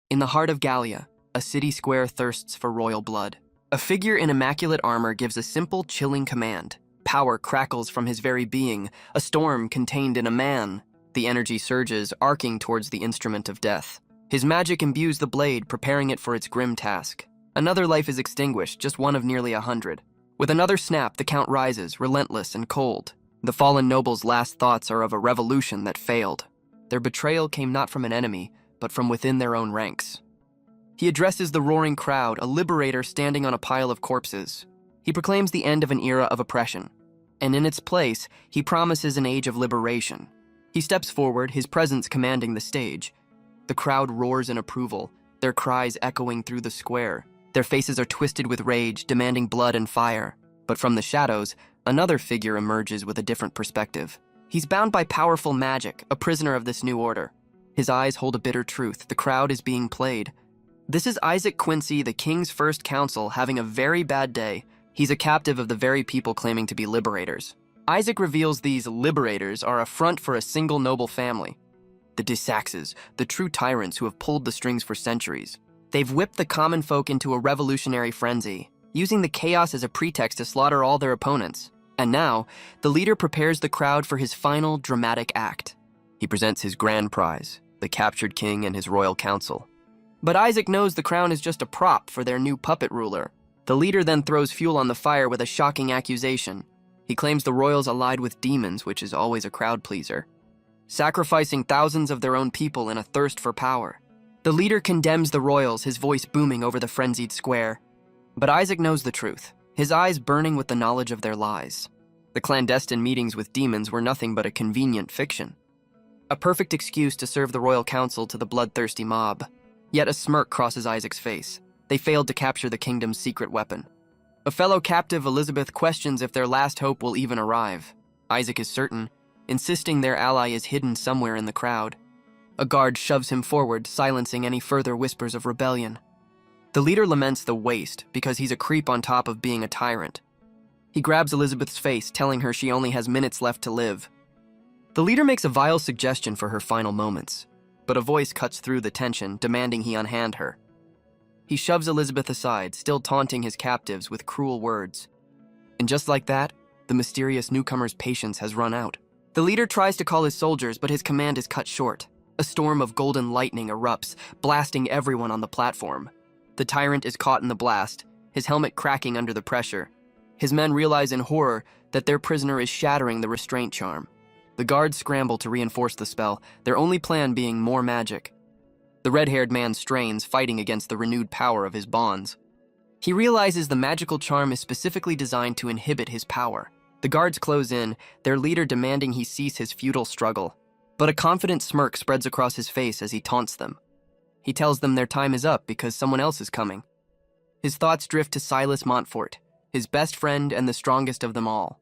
In the heart of Gallia, a city square thirsts for royal blood. A figure in immaculate armor gives a simple, chilling command. Power crackles from his very being, a storm contained in a man. The energy surges, arcing towards the instrument of death. His magic imbues the blade, preparing it for its grim task. Another life is extinguished, just one of nearly 100. With another snap, the count rises, relentless and cold. The fallen noble's last thoughts are of a revolution that failed. Their betrayal came not from an enemy, but from within their own ranks. He addresses the roaring crowd, a liberator standing on a pile of corpses. He proclaims the end of an era of oppression, and in its place, he promises an age of liberation. He steps forward, his presence commanding the stage. The crowd roars in approval, their cries echoing through the square. Their faces are twisted with rage, demanding blood and fire. But from the shadows, another figure emerges with a different perspective. He's bound by powerful magic, a prisoner of this new order. His eyes hold a bitter truth. The crowd is being played. This is Isaac Quincy, the king's first counsel, having a very bad day. He's a captive of the very people claiming to be liberators. Isaac reveals these liberators are a front for a single noble family. The de Saxes, the true tyrants who have pulled the strings for centuries. They've whipped the common folk into a revolutionary frenzy, using the chaos as a pretext to slaughter all their opponents. And now, the leader prepares the crowd for his final dramatic act. He presents his grand prize, the captured king and his royal council. But Isaac knows the crown is just a prop for their new puppet ruler. The leader then throws fuel on the fire with a shocking accusation. He claims the royals allied with demons, which is always a crowd pleaser, sacrificing thousands of their own people in a thirst for power. The leader condemns the royals, his voice booming over the frenzied square. But Isaac knows the truth, his eyes burning with the knowledge of their lies. The clandestine meetings with demons were nothing but a convenient fiction. A perfect excuse to serve the royal council to the bloodthirsty mob. Yet a smirk crosses Isaac's face. They failed to capture the kingdom's secret weapon. A fellow captive, Elizabeth, questions if their last hope will even arrive. Isaac is certain, insisting their ally is hidden somewhere in the crowd. A guard shoves him forward, silencing any further whispers of rebellion. The leader laments the waste because he's a creep on top of being a tyrant. He grabs Elizabeth's face, telling her she only has minutes left to live. The leader makes a vile suggestion for her final moments, but a voice cuts through the tension, demanding he unhand her. He shoves Elizabeth aside, still taunting his captives with cruel words. And just like that, the mysterious newcomer's patience has run out. The leader tries to call his soldiers, but his command is cut short. A storm of golden lightning erupts, blasting everyone on the platform. The tyrant is caught in the blast, his helmet cracking under the pressure. His men realize in horror that their prisoner is shattering the restraint charm. The guards scramble to reinforce the spell, their only plan being more magic. The red-haired man strains, fighting against the renewed power of his bonds. He realizes the magical charm is specifically designed to inhibit his power. The guards close in, their leader demanding he cease his futile struggle. But a confident smirk spreads across his face as he taunts them. He tells them their time is up because someone else is coming. His thoughts drift to Silas Montfort, his best friend and the strongest of them all.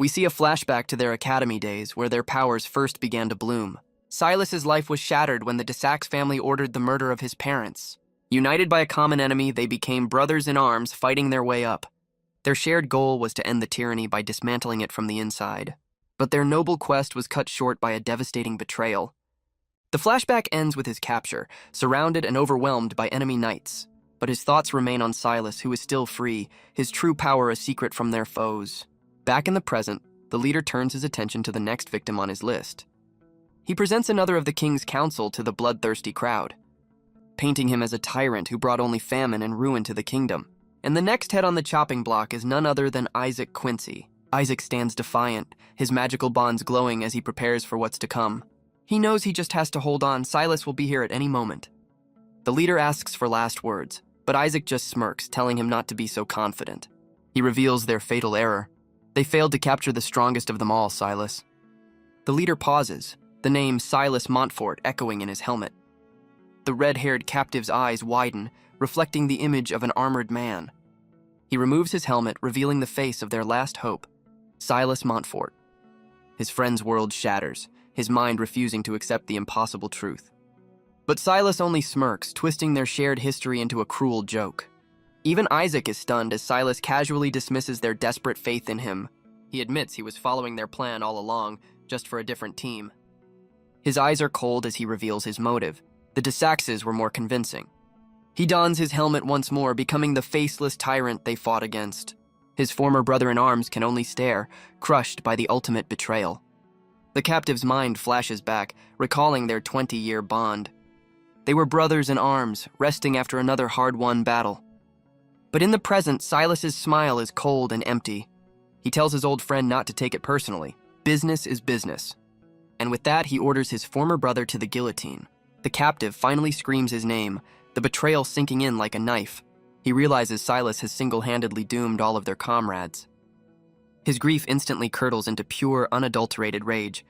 We see a flashback to their academy days where their powers first began to bloom. Silas's life was shattered when the de Sax family ordered the murder of his parents. United by a common enemy, they became brothers in arms, fighting their way up. Their shared goal was to end the tyranny by dismantling it from the inside. But their noble quest was cut short by a devastating betrayal. The flashback ends with his capture, surrounded and overwhelmed by enemy knights. But his thoughts remain on Silas, who is still free, his true power a secret from their foes. Back in the present, the leader turns his attention to the next victim on his list. He presents another of the king's council to the bloodthirsty crowd, painting him as a tyrant who brought only famine and ruin to the kingdom. And the next head on the chopping block is none other than Isaac Quincy. Isaac stands defiant, his magical bonds glowing as he prepares for what's to come. He knows he just has to hold on. Silas will be here at any moment. The leader asks for last words, but Isaac just smirks, telling him not to be so confident. He reveals their fatal error. They failed to capture the strongest of them all, Silas. The leader pauses, the name Silas Montfort echoing in his helmet. The red-haired captive's eyes widen, reflecting the image of an armored man. He removes his helmet, revealing the face of their last hope, Silas Montfort. His friend's world shatters, his mind refusing to accept the impossible truth. But Silas only smirks, twisting their shared history into a cruel joke. Even Isaac is stunned as Silas casually dismisses their desperate faith in him. He admits he was following their plan all along, just for a different team. His eyes are cold as he reveals his motive. The Desaxes were more convincing. He dons his helmet once more, becoming the faceless tyrant they fought against. His former brother-in-arms can only stare, crushed by the ultimate betrayal. The captive's mind flashes back, recalling their 20-year bond. They were brothers in arms, resting after another hard-won battle. But in the present, Silas's smile is cold and empty. He tells his old friend not to take it personally. Business is business. And with that, he orders his former brother to the guillotine. The captive finally screams his name, the betrayal sinking in like a knife. He realizes Silas has single-handedly doomed all of their comrades. His grief instantly curdles into pure, unadulterated rage.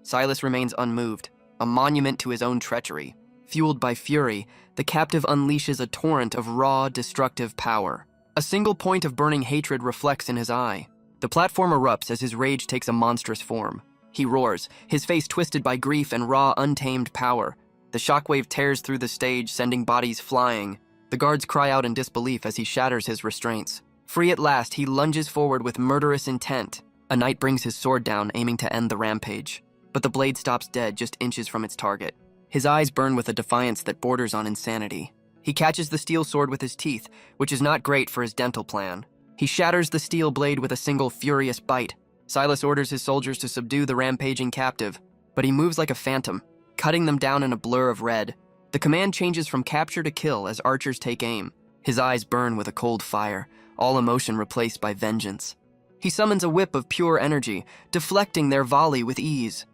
Silas remains unmoved, a monument to his own treachery. Fueled by fury, the captive unleashes a torrent of raw, destructive power. A single point of burning hatred reflects in his eye. The platform erupts as his rage takes a monstrous form. He roars, his face twisted by grief and raw, untamed power. The shockwave tears through the stage, sending bodies flying. The guards cry out in disbelief as he shatters his restraints. Free at last, he lunges forward with murderous intent. A knight brings his sword down, aiming to end the rampage. But the blade stops dead just inches from its target. His eyes burn with a defiance that borders on insanity. He catches the steel sword with his teeth, which is not great for his dental plan. He shatters the steel blade with a single furious bite. Silas orders his soldiers to subdue the rampaging captive, but he moves like a phantom, cutting them down in a blur of red. The command changes from capture to kill as archers take aim. His eyes burn with a cold fire, all emotion replaced by vengeance. He summons a whip of pure energy, deflecting their volley with ease.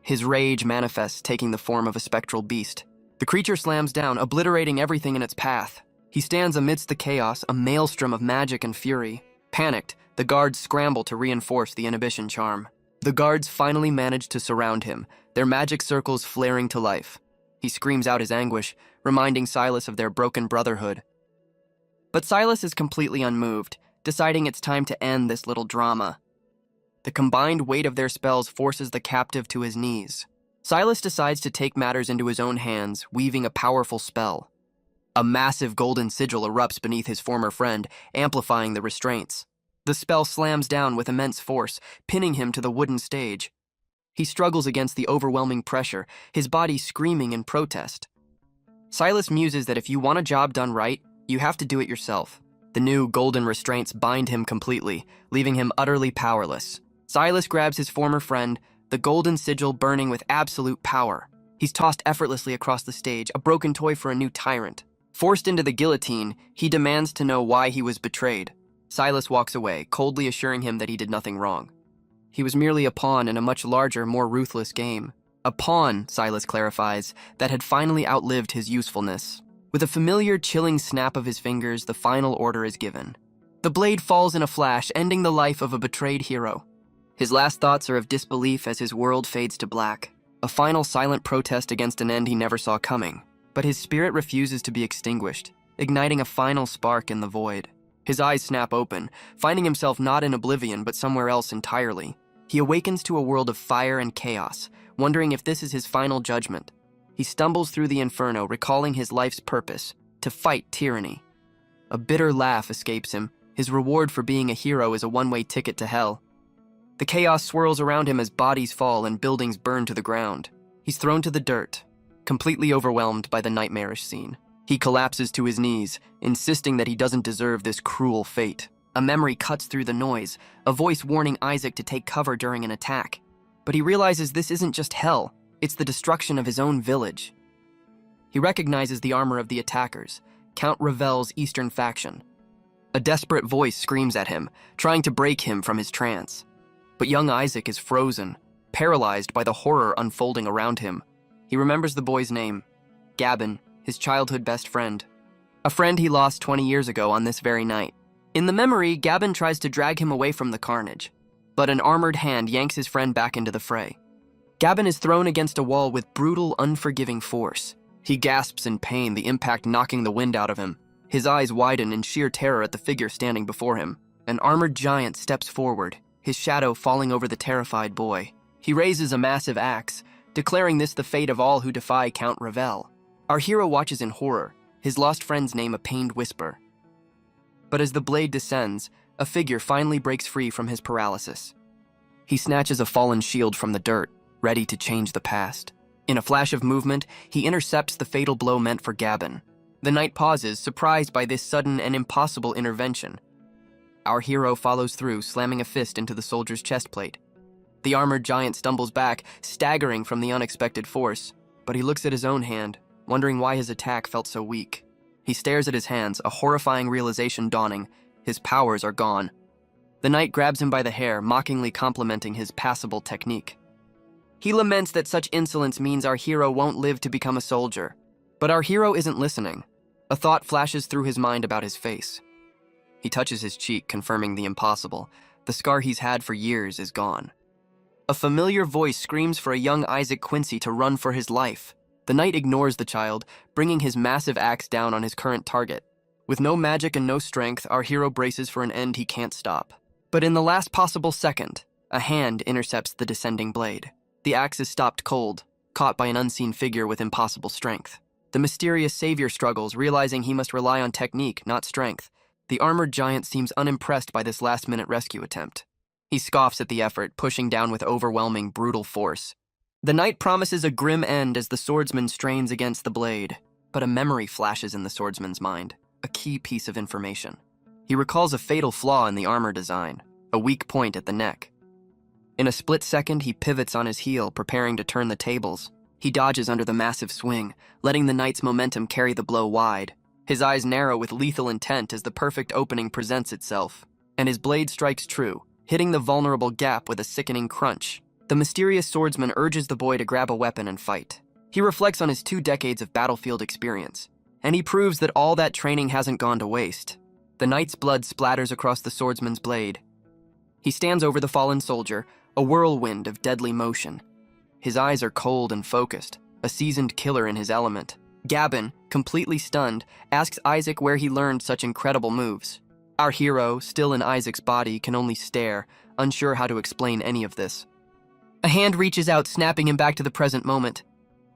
His rage manifests, taking the form of a spectral beast. The creature slams down, obliterating everything in its path. He stands amidst the chaos, a maelstrom of magic and fury. Panicked, the guards scramble to reinforce the inhibition charm. The guards finally manage to surround him, their magic circles flaring to life. He screams out his anguish, reminding Silas of their broken brotherhood. But Silas is completely unmoved, deciding it's time to end this little drama. The combined weight of their spells forces the captive to his knees. Silas decides to take matters into his own hands, weaving a powerful spell. A massive golden sigil erupts beneath his former friend, amplifying the restraints. The spell slams down with immense force, pinning him to the wooden stage. He struggles against the overwhelming pressure, his body screaming in protest. Silas muses that if you want a job done right, you have to do it yourself. The new golden restraints bind him completely, leaving him utterly powerless. Silas grabs his former friend, the golden sigil burning with absolute power. He's tossed effortlessly across the stage, a broken toy for a new tyrant. Forced into the guillotine, he demands to know why he was betrayed. Silas walks away, coldly assuring him that he did nothing wrong. He was merely a pawn in a much larger, more ruthless game. A pawn, Silas clarifies, that had finally outlived his usefulness. With a familiar, chilling snap of his fingers, the final order is given. The blade falls in a flash, ending the life of a betrayed hero. His last thoughts are of disbelief as his world fades to black, a final silent protest against an end he never saw coming. But his spirit refuses to be extinguished, igniting a final spark in the void. His eyes snap open, finding himself not in oblivion but somewhere else entirely. He awakens to a world of fire and chaos, wondering if this is his final judgment. He stumbles through the inferno, recalling his life's purpose, to fight tyranny. A bitter laugh escapes him. His reward for being a hero is a one-way ticket to hell. The chaos swirls around him as bodies fall and buildings burn to the ground. He's thrown to the dirt, completely overwhelmed by the nightmarish scene. He collapses to his knees, insisting that he doesn't deserve this cruel fate. A memory cuts through the noise, a voice warning Isaac to take cover during an attack. But he realizes this isn't just hell, it's the destruction of his own village. He recognizes the armor of the attackers, Count Ravel's eastern faction. A desperate voice screams at him, trying to break him from his trance. But young Isaac is frozen, paralyzed by the horror unfolding around him. He remembers the boy's name, Gavin, his childhood best friend. A friend he lost 20 years ago on this very night. In the memory, Gavin tries to drag him away from the carnage, but an armored hand yanks his friend back into the fray. Gavin is thrown against a wall with brutal, unforgiving force. He gasps in pain, the impact knocking the wind out of him. His eyes widen in sheer terror at the figure standing before him. An armored giant steps forward, his shadow falling over the terrified boy. He raises a massive axe, declaring this the fate of all who defy Count Ravel. Our hero watches in horror, his lost friend's name a pained whisper. But as the blade descends, a figure finally breaks free from his paralysis. He snatches a fallen shield from the dirt, ready to change the past. In a flash of movement, he intercepts the fatal blow meant for Gabin. The knight pauses, surprised by this sudden and impossible intervention. Our hero follows through, slamming a fist into the soldier's chest plate. The armored giant stumbles back, staggering from the unexpected force, but he looks at his own hand, wondering why his attack felt so weak. He stares at his hands, a horrifying realization dawning. His powers are gone. The knight grabs him by the hair, mockingly complimenting his passable technique. He laments that such insolence means our hero won't live to become a soldier. But our hero isn't listening. A thought flashes through his mind about his face. He touches his cheek, confirming the impossible. The scar he's had for years is gone. A familiar voice screams for a young Isaac Quincy to run for his life. The knight ignores the child, bringing his massive axe down on his current target. With no magic and no strength, our hero braces for an end he can't stop. But in the last possible second, a hand intercepts the descending blade. The axe is stopped cold, caught by an unseen figure with impossible strength. The mysterious savior struggles, realizing he must rely on technique, not strength. The armored giant seems unimpressed by this last-minute rescue attempt. He scoffs at the effort, pushing down with overwhelming, brutal force. The knight promises a grim end as the swordsman strains against the blade, but a memory flashes in the swordsman's mind, a key piece of information. He recalls a fatal flaw in the armor design, a weak point at the neck. In a split second, he pivots on his heel, preparing to turn the tables. He dodges under the massive swing, letting the knight's momentum carry the blow wide. His eyes narrow with lethal intent as the perfect opening presents itself, and his blade strikes true, hitting the vulnerable gap with a sickening crunch. The mysterious swordsman urges the boy to grab a weapon and fight. He reflects on his 2 decades of battlefield experience, and he proves that all that training hasn't gone to waste. The knight's blood splatters across the swordsman's blade. He stands over the fallen soldier, a whirlwind of deadly motion. His eyes are cold and focused, a seasoned killer in his element. Gabin, completely stunned, asks Isaac where he learned such incredible moves. Our hero, still in Isaac's body, can only stare, unsure how to explain any of this. A hand reaches out, snapping him back to the present moment.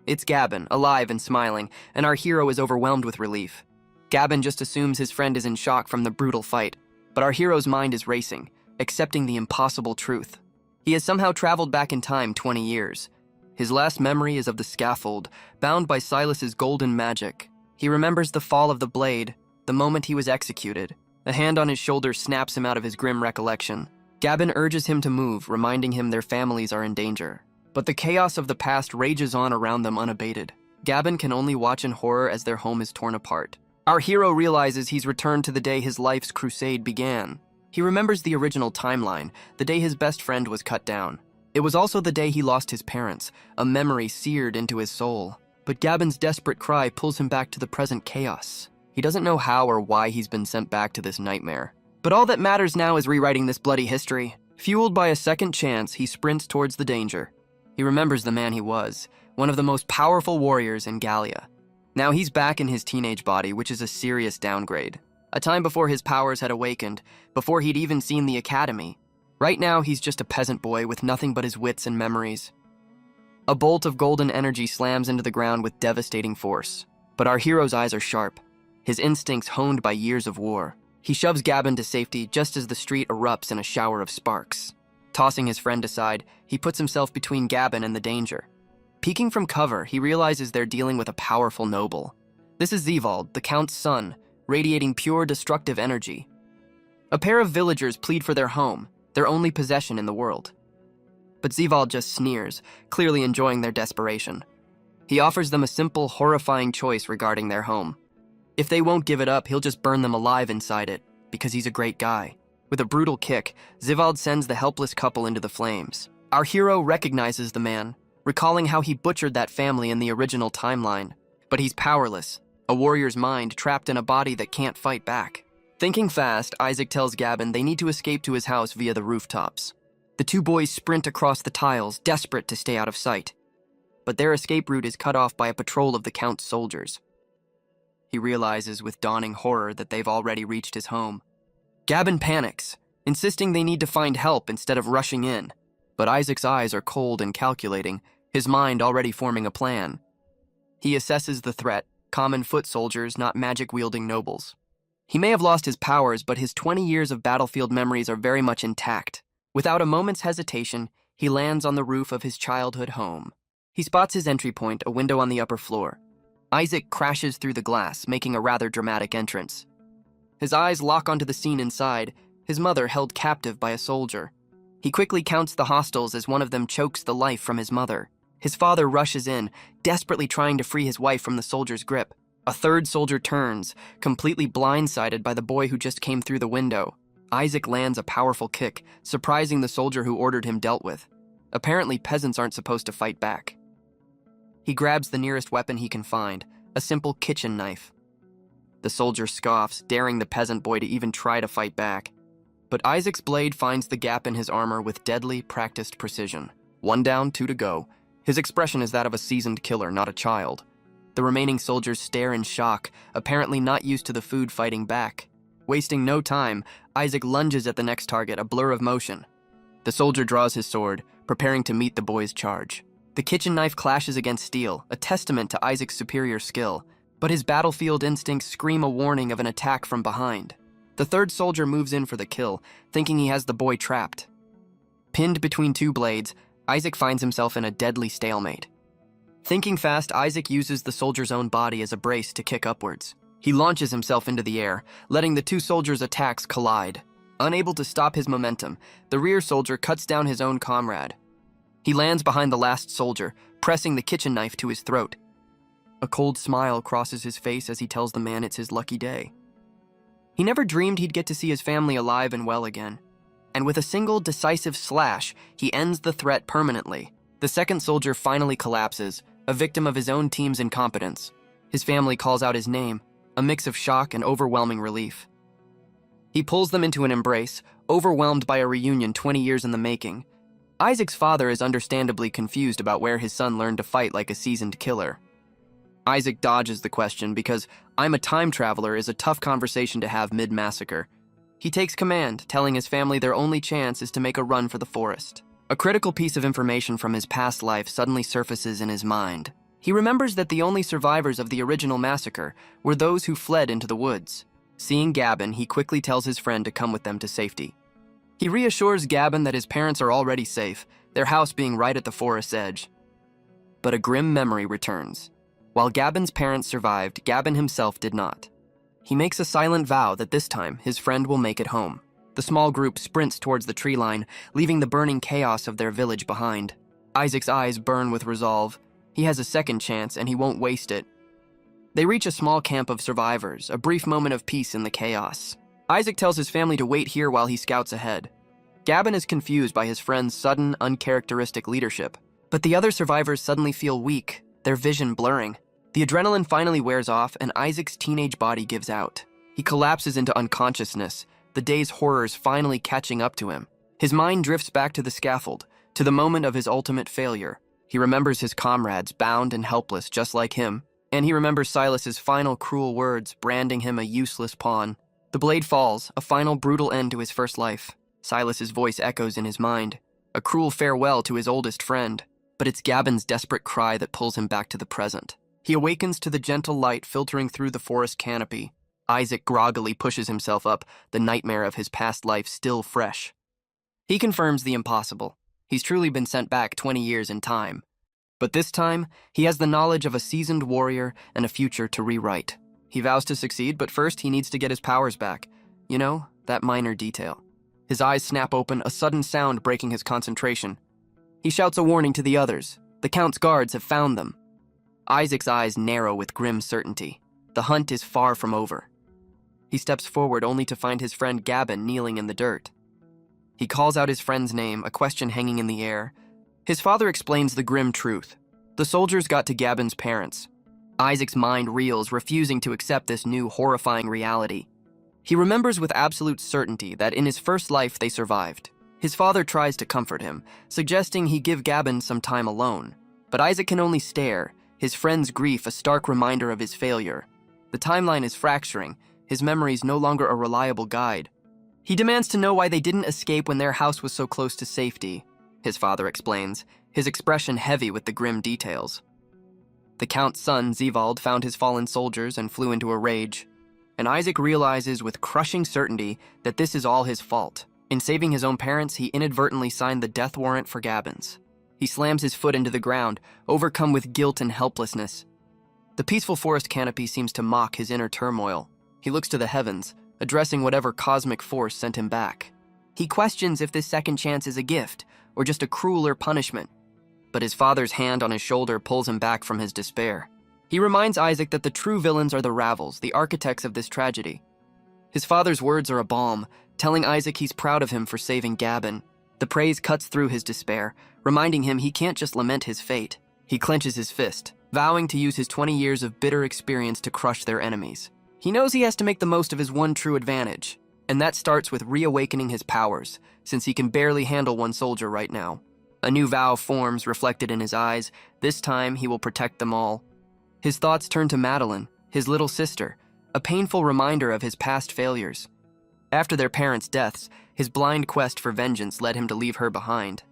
It's Gabin, alive and smiling, and our hero is overwhelmed with relief. Gabin just assumes his friend is in shock from the brutal fight, but our hero's mind is racing, accepting the impossible truth. He has somehow traveled back in time 20 years. His last memory is of the scaffold, bound by Silas's golden magic. He remembers the fall of the blade, the moment he was executed. A hand on his shoulder snaps him out of his grim recollection. Gabin urges him to move, reminding him their families are in danger. But the chaos of the past rages on around them unabated. Gabin can only watch in horror as their home is torn apart. Our hero realizes he's returned to the day his life's crusade began. He remembers the original timeline, the day his best friend was cut down. It was also the day he lost his parents, a memory seared into his soul. But Gabin's desperate cry pulls him back to the present chaos. He doesn't know how or why he's been sent back to this nightmare. But all that matters now is rewriting this bloody history. Fueled by a second chance, he sprints towards the danger. He remembers the man he was, one of the most powerful warriors in Gallia. Now he's back in his teenage body, which is a serious downgrade. A time before his powers had awakened, before he'd even seen the academy. Right now, he's just a peasant boy with nothing but his wits and memories. A bolt of golden energy slams into the ground with devastating force. But our hero's eyes are sharp, his instincts honed by years of war. He shoves Gabin to safety just as the street erupts in a shower of sparks. Tossing his friend aside, he puts himself between Gabin and the danger. Peeking from cover, he realizes they're dealing with a powerful noble. This is Zevald, the Count's son, radiating pure destructive energy. A pair of villagers plead for their home, their only possession in the world. But Zevald just sneers, clearly enjoying their desperation. He offers them a simple, horrifying choice regarding their home. If they won't give it up, he'll just burn them alive inside it, because he's a great guy. With a brutal kick, Zevald sends the helpless couple into the flames. Our hero recognizes the man, recalling how he butchered that family in the original timeline. But he's powerless, a warrior's mind trapped in a body that can't fight back. Thinking fast, Isaac tells Gabin they need to escape to his house via the rooftops. The two boys sprint across the tiles, desperate to stay out of sight. But their escape route is cut off by a patrol of the Count's soldiers. He realizes with dawning horror that they've already reached his home. Gabin panics, insisting they need to find help instead of rushing in. But Isaac's eyes are cold and calculating, his mind already forming a plan. He assesses the threat, common foot soldiers, not magic-wielding nobles. He may have lost his powers, but his 20 years of battlefield memories are very much intact. Without a moment's hesitation, he lands on the roof of his childhood home. He spots his entry point, a window on the upper floor. Isaac crashes through the glass, making a rather dramatic entrance. His eyes lock onto the scene inside, his mother held captive by a soldier. He quickly counts the hostiles as one of them chokes the life from his mother. His father rushes in, desperately trying to free his wife from the soldier's grip. A third soldier turns, completely blindsided by the boy who just came through the window. Isaac lands a powerful kick, surprising the soldier who ordered him dealt with. Apparently, peasants aren't supposed to fight back. He grabs the nearest weapon he can find, a simple kitchen knife. The soldier scoffs, daring the peasant boy to even try to fight back. But Isaac's blade finds the gap in his armor with deadly, practiced precision. 1 down, 2 to go. His expression is that of a seasoned killer, not a child. The remaining soldiers stare in shock, apparently not used to the food fighting back. Wasting no time, Isaac lunges at the next target, a blur of motion. The soldier draws his sword, preparing to meet the boy's charge. The kitchen knife clashes against steel, a testament to Isaac's superior skill, but his battlefield instincts scream a warning of an attack from behind. The third soldier moves in for the kill, thinking he has the boy trapped. Pinned between 2 blades, Isaac finds himself in a deadly stalemate. Thinking fast, Isaac uses the soldier's own body as a brace to kick upwards. He launches himself into the air, letting the 2 soldiers' attacks collide. Unable to stop his momentum, the rear soldier cuts down his own comrade. He lands behind the last soldier, pressing the kitchen knife to his throat. A cold smile crosses his face as he tells the man it's his lucky day. He never dreamed he'd get to see his family alive and well again. And with a single decisive slash, he ends the threat permanently. The second soldier finally collapses, a victim of his own team's incompetence. His family calls out his name, a mix of shock and overwhelming relief. He pulls them into an embrace, overwhelmed by a reunion 20 years in the making. Isaac's father is understandably confused about where his son learned to fight like a seasoned killer. Isaac dodges the question because "I'm a time traveler" is a tough conversation to have mid-massacre. He takes command, telling his family their only chance is to make a run for the forest. A critical piece of information from his past life suddenly surfaces in his mind. He remembers that the only survivors of the original massacre were those who fled into the woods. Seeing Gavin, he quickly tells his friend to come with them to safety. He reassures Gavin that his parents are already safe, their house being right at the forest's edge. But a grim memory returns. While Gabin's parents survived, Gavin himself did not. He makes a silent vow that this time his friend will make it home. The small group sprints towards the tree line, leaving the burning chaos of their village behind. Isaac's eyes burn with resolve. He has a second chance, and he won't waste it. They reach a small camp of survivors, a brief moment of peace in the chaos. Isaac tells his family to wait here while he scouts ahead. Gavin is confused by his friend's sudden, uncharacteristic leadership. But the other survivors suddenly feel weak, their vision blurring. The adrenaline finally wears off, and Isaac's teenage body gives out. He collapses into unconsciousness, the day's horrors finally catching up to him. His mind drifts back to the scaffold, to the moment of his ultimate failure. He remembers his comrades, bound and helpless just like him, and he remembers Silas's final cruel words, branding him a useless pawn. The blade falls, a final brutal end to his first life. Silas's voice echoes in his mind, a cruel farewell to his oldest friend. But it's Gavin's desperate cry that pulls him back to the present. He awakens to the gentle light filtering through the forest canopy. Isaac groggily pushes himself up, the nightmare of his past life still fresh. He confirms the impossible. He's truly been sent back 20 years in time. But this time, he has the knowledge of a seasoned warrior and a future to rewrite. He vows to succeed, but first he needs to get his powers back. You know, that minor detail. His eyes snap open, a sudden sound breaking his concentration. He shouts a warning to the others. The Count's guards have found them. Isaac's eyes narrow with grim certainty. The hunt is far from over. He steps forward only to find his friend Gavin kneeling in the dirt. He calls out his friend's name, a question hanging in the air. His father explains the grim truth. The soldiers got to Gavin's parents. Isaac's mind reels, refusing to accept this new, horrifying reality. He remembers with absolute certainty that in his first life they survived. His father tries to comfort him, suggesting he give Gavin some time alone. But Isaac can only stare, his friend's grief a stark reminder of his failure. The timeline is fracturing, his memories no longer a reliable guide. He demands to know why they didn't escape when their house was so close to safety, his father explains, his expression heavy with the grim details. The Count's son, Zevald, found his fallen soldiers and flew into a rage. And Isaac realizes with crushing certainty that this is all his fault. In saving his own parents, he inadvertently signed the death warrant for Gavin's. He slams his foot into the ground, overcome with guilt and helplessness. The peaceful forest canopy seems to mock his inner turmoil. He looks to the heavens, addressing whatever cosmic force sent him back. He questions if this second chance is a gift or just a crueler punishment. But his father's hand on his shoulder pulls him back from his despair. He reminds Isaac that the true villains are the Ravels, the architects of this tragedy. His father's words are a balm, telling Isaac he's proud of him for saving Gabon. The praise cuts through his despair, reminding him he can't just lament his fate. He clenches his fist, vowing to use his 20 years of bitter experience to crush their enemies. He knows he has to make the most of his one true advantage, and that starts with reawakening his powers, since he can barely handle one soldier right now. A new vow forms, reflected in his eyes. This time, he will protect them all. His thoughts turn to Madeline, his little sister, a painful reminder of his past failures. After their parents' deaths, his blind quest for vengeance led him to leave her behind.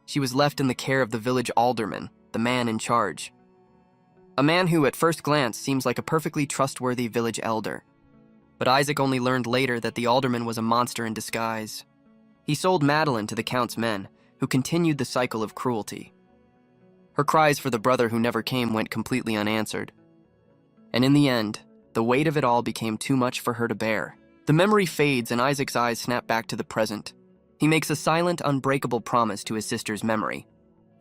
She was left in the care of the village alderman, the man in charge. A man who, at first glance, seems like a perfectly trustworthy village elder. But Isaac only learned later that the alderman was a monster in disguise. He sold Madeline to the Count's men, who continued the cycle of cruelty. Her cries for the brother who never came went completely unanswered. And in the end, the weight of it all became too much for her to bear. The memory fades and Isaac's eyes snap back to the present. He makes a silent, unbreakable promise to his sister's memory.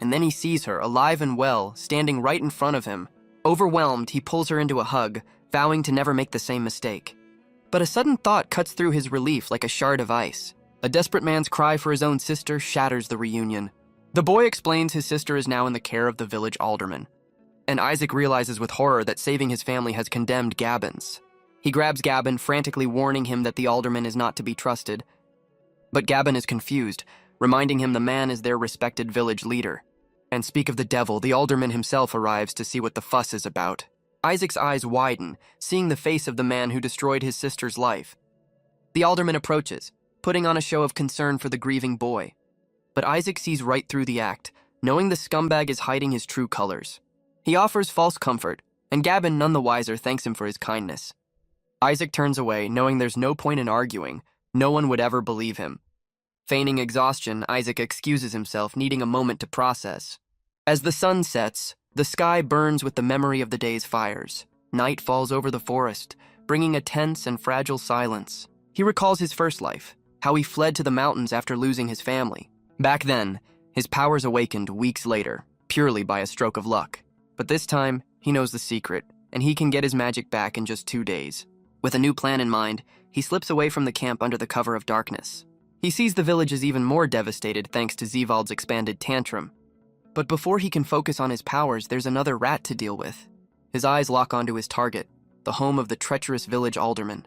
And then he sees her, alive and well, standing right in front of him. Overwhelmed, he pulls her into a hug, vowing to never make the same mistake. But a sudden thought cuts through his relief like a shard of ice. A desperate man's cry for his own sister shatters the reunion. The boy explains his sister is now in the care of the village alderman. And Isaac realizes with horror that saving his family has condemned Gabon's. He grabs Gabon, frantically warning him that the alderman is not to be trusted. But Gabon is confused, reminding him the man is their respected village leader. And speak of the devil, the alderman himself arrives to see what the fuss is about. Isaac's eyes widen, seeing the face of the man who destroyed his sister's life. The alderman approaches, putting on a show of concern for the grieving boy. But Isaac sees right through the act, knowing the scumbag is hiding his true colors. He offers false comfort, and Gabon none the wiser thanks him for his kindness. Isaac turns away, knowing there's no point in arguing. No one would ever believe him. Feigning exhaustion, Isaac excuses himself, needing a moment to process. As the sun sets, the sky burns with the memory of the day's fires. Night falls over the forest, bringing a tense and fragile silence. He recalls his first life, how he fled to the mountains after losing his family. Back then, his powers awakened weeks later, purely by a stroke of luck. But this time, he knows the secret, and he can get his magic back in just 2 days. With a new plan in mind, he slips away from the camp under the cover of darkness. He sees the village is even more devastated thanks to Zevald's expanded tantrum. But before he can focus on his powers, there's another rat to deal with. His eyes lock onto his target, the home of the treacherous village alderman.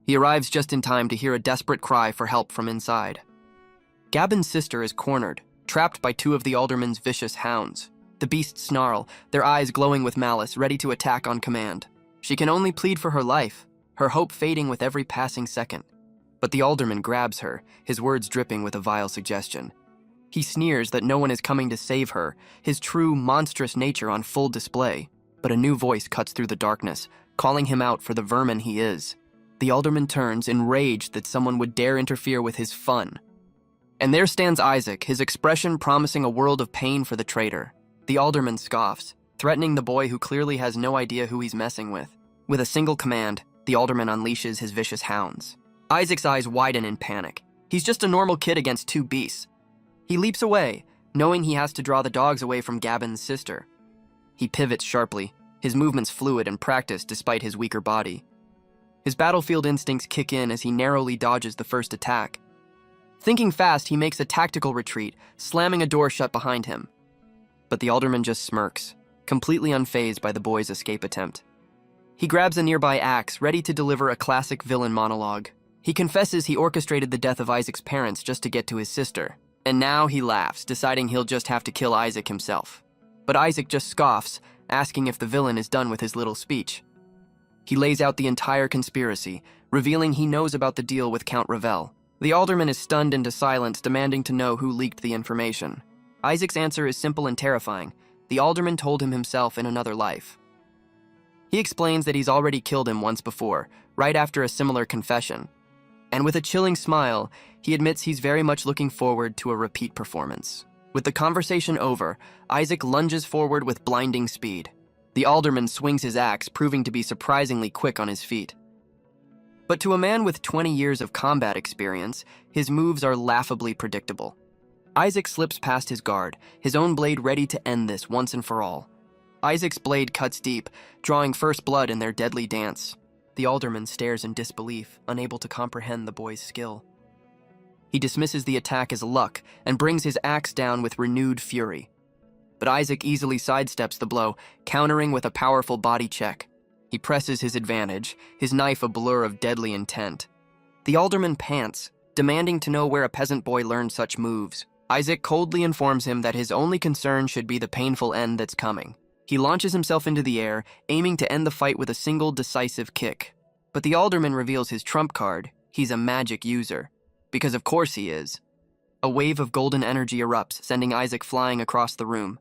He arrives just in time to hear a desperate cry for help from inside. Gabon's sister is cornered, trapped by 2 of the alderman's vicious hounds. The beasts snarl, their eyes glowing with malice, ready to attack on command. She can only plead for her life, her hope fading with every passing second. But the alderman grabs her, his words dripping with a vile suggestion. He sneers that no one is coming to save her, his true, monstrous nature on full display. But a new voice cuts through the darkness, calling him out for the vermin he is. The alderman turns, enraged that someone would dare interfere with his fun. And there stands Isaac, his expression promising a world of pain for the traitor. The alderman scoffs, threatening the boy who clearly has no idea who he's messing with. With a single command, the alderman unleashes his vicious hounds. Isaac's eyes widen in panic. He's just a normal kid against 2 beasts. He leaps away, knowing he has to draw the dogs away from Gabon's sister. He pivots sharply, his movements fluid and practiced despite his weaker body. His battlefield instincts kick in as he narrowly dodges the first attack. Thinking fast, he makes a tactical retreat, slamming a door shut behind him. But the alderman just smirks, completely unfazed by the boy's escape attempt. He grabs a nearby axe, ready to deliver a classic villain monologue. He confesses he orchestrated the death of Isaac's parents just to get to his sister. And now he laughs, deciding he'll just have to kill Isaac himself. But Isaac just scoffs, asking if the villain is done with his little speech. He lays out the entire conspiracy, revealing he knows about the deal with Count Ravel. The alderman is stunned into silence, demanding to know who leaked the information. Isaac's answer is simple and terrifying. The alderman told him himself in another life. He explains that he's already killed him once before, right after a similar confession. And with a chilling smile, he admits he's very much looking forward to a repeat performance. With the conversation over, Isaac lunges forward with blinding speed. The alderman swings his axe, proving to be surprisingly quick on his feet. But to a man with 20 years of combat experience, his moves are laughably predictable. Isaac slips past his guard, his own blade ready to end this once and for all. Isaac's blade cuts deep, drawing first blood in their deadly dance. The alderman stares in disbelief, unable to comprehend the boy's skill. He dismisses the attack as luck and brings his axe down with renewed fury. But Isaac easily sidesteps the blow, countering with a powerful body check. He presses his advantage, his knife a blur of deadly intent. The alderman pants, demanding to know where a peasant boy learned such moves. Isaac coldly informs him that his only concern should be the painful end that's coming. He launches himself into the air, aiming to end the fight with a single decisive kick. But the alderman reveals his trump card. He's a magic user. Because of course he is. A wave of golden energy erupts, sending Isaac flying across the room.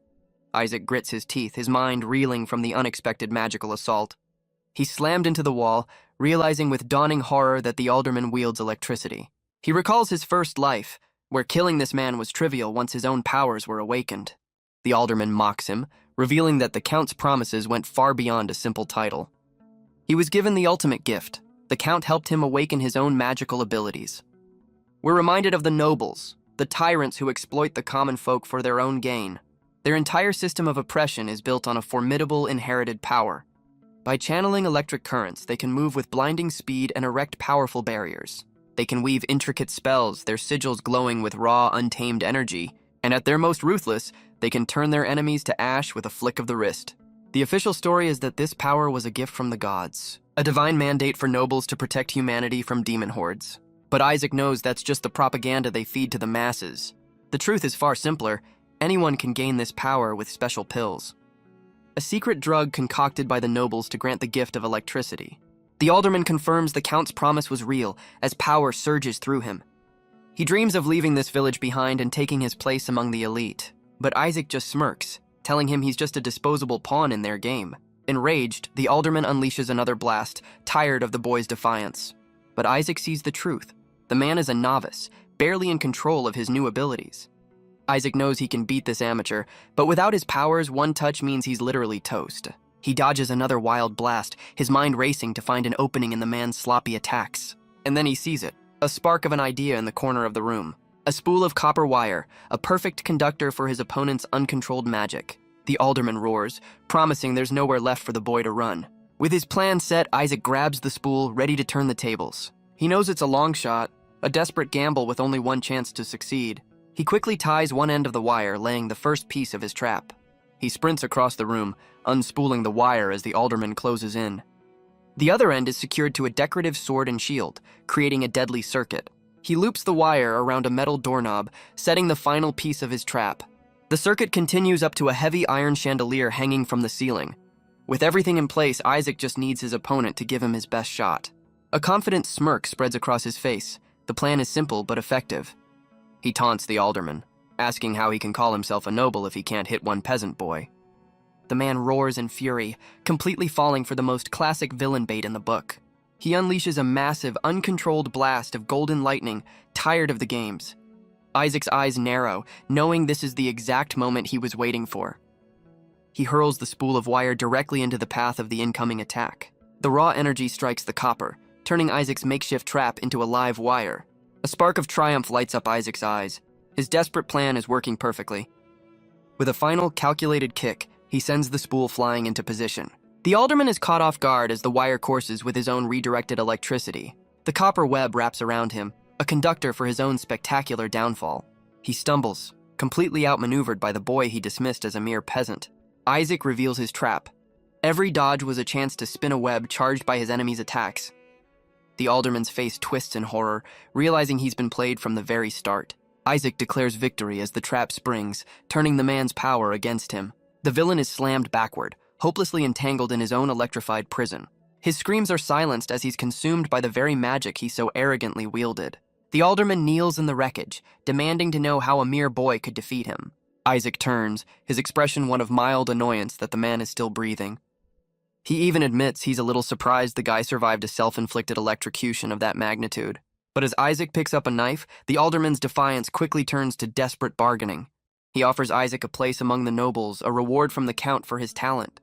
Isaac grits his teeth, his mind reeling from the unexpected magical assault. He slammed into the wall, realizing with dawning horror that the alderman wields electricity. He recalls his first life, where killing this man was trivial once his own powers were awakened. The alderman mocks him, revealing that the Count's promises went far beyond a simple title. He was given the ultimate gift. The Count helped him awaken his own magical abilities. We're reminded of the nobles, the tyrants who exploit the common folk for their own gain. Their entire system of oppression is built on a formidable inherited power. By channeling electric currents, they can move with blinding speed and erect powerful barriers. They can weave intricate spells, their sigils glowing with raw, untamed energy, and at their most ruthless, they can turn their enemies to ash with a flick of the wrist. The official story is that this power was a gift from the gods, a divine mandate for nobles to protect humanity from demon hordes. But Isaac knows that's just the propaganda they feed to the masses. The truth is far simpler. Anyone can gain this power with special pills. A secret drug concocted by the nobles to grant the gift of electricity. The alderman confirms the Count's promise was real as power surges through him. He dreams of leaving this village behind and taking his place among the elite. But Isaac just smirks, telling him he's just a disposable pawn in their game. Enraged, the alderman unleashes another blast, tired of the boy's defiance. But Isaac sees the truth. The man is a novice, barely in control of his new abilities. Isaac knows he can beat this amateur, but without his powers, one touch means he's literally toast. He dodges another wild blast, his mind racing to find an opening in the man's sloppy attacks. And then he sees it, a spark of an idea in the corner of the room. A spool of copper wire, a perfect conductor for his opponent's uncontrolled magic. The alderman roars, promising there's nowhere left for the boy to run. With his plan set, Isaac grabs the spool, ready to turn the tables. He knows it's a long shot, a desperate gamble with only one chance to succeed. He quickly ties one end of the wire, laying the first piece of his trap. He sprints across the room, unspooling the wire as the alderman closes in. The other end is secured to a decorative sword and shield, creating a deadly circuit. He loops the wire around a metal doorknob, setting the final piece of his trap. The circuit continues up to a heavy iron chandelier hanging from the ceiling. With everything in place, Isaac just needs his opponent to give him his best shot. A confident smirk spreads across his face. The plan is simple but effective. He taunts the alderman, asking how he can call himself a noble if he can't hit one peasant boy. The man roars in fury, completely falling for the most classic villain bait in the book. He unleashes a massive, uncontrolled blast of golden lightning, tired of the games. Isaac's eyes narrow, knowing this is the exact moment he was waiting for. He hurls the spool of wire directly into the path of the incoming attack. The raw energy strikes the copper, turning Isaac's makeshift trap into a live wire. A spark of triumph lights up Isaac's eyes. His desperate plan is working perfectly. With a final, calculated kick, he sends the spool flying into position. The alderman is caught off guard as the wire courses with his own redirected electricity. The copper web wraps around him, a conductor for his own spectacular downfall. He stumbles, completely outmaneuvered by the boy he dismissed as a mere peasant. Isaac reveals his trap. Every dodge was a chance to spin a web charged by his enemy's attacks. The alderman's face twists in horror, realizing he's been played from the very start. Isaac declares victory as the trap springs, turning the man's power against him. The villain is slammed backward, hopelessly entangled in his own electrified prison. His screams are silenced as he's consumed by the very magic he so arrogantly wielded. The alderman kneels in the wreckage, demanding to know how a mere boy could defeat him. Isaac turns, his expression one of mild annoyance that the man is still breathing. He even admits he's a little surprised the guy survived a self-inflicted electrocution of that magnitude. But as Isaac picks up a knife, the alderman's defiance quickly turns to desperate bargaining. He offers Isaac a place among the nobles, a reward from the count for his talent.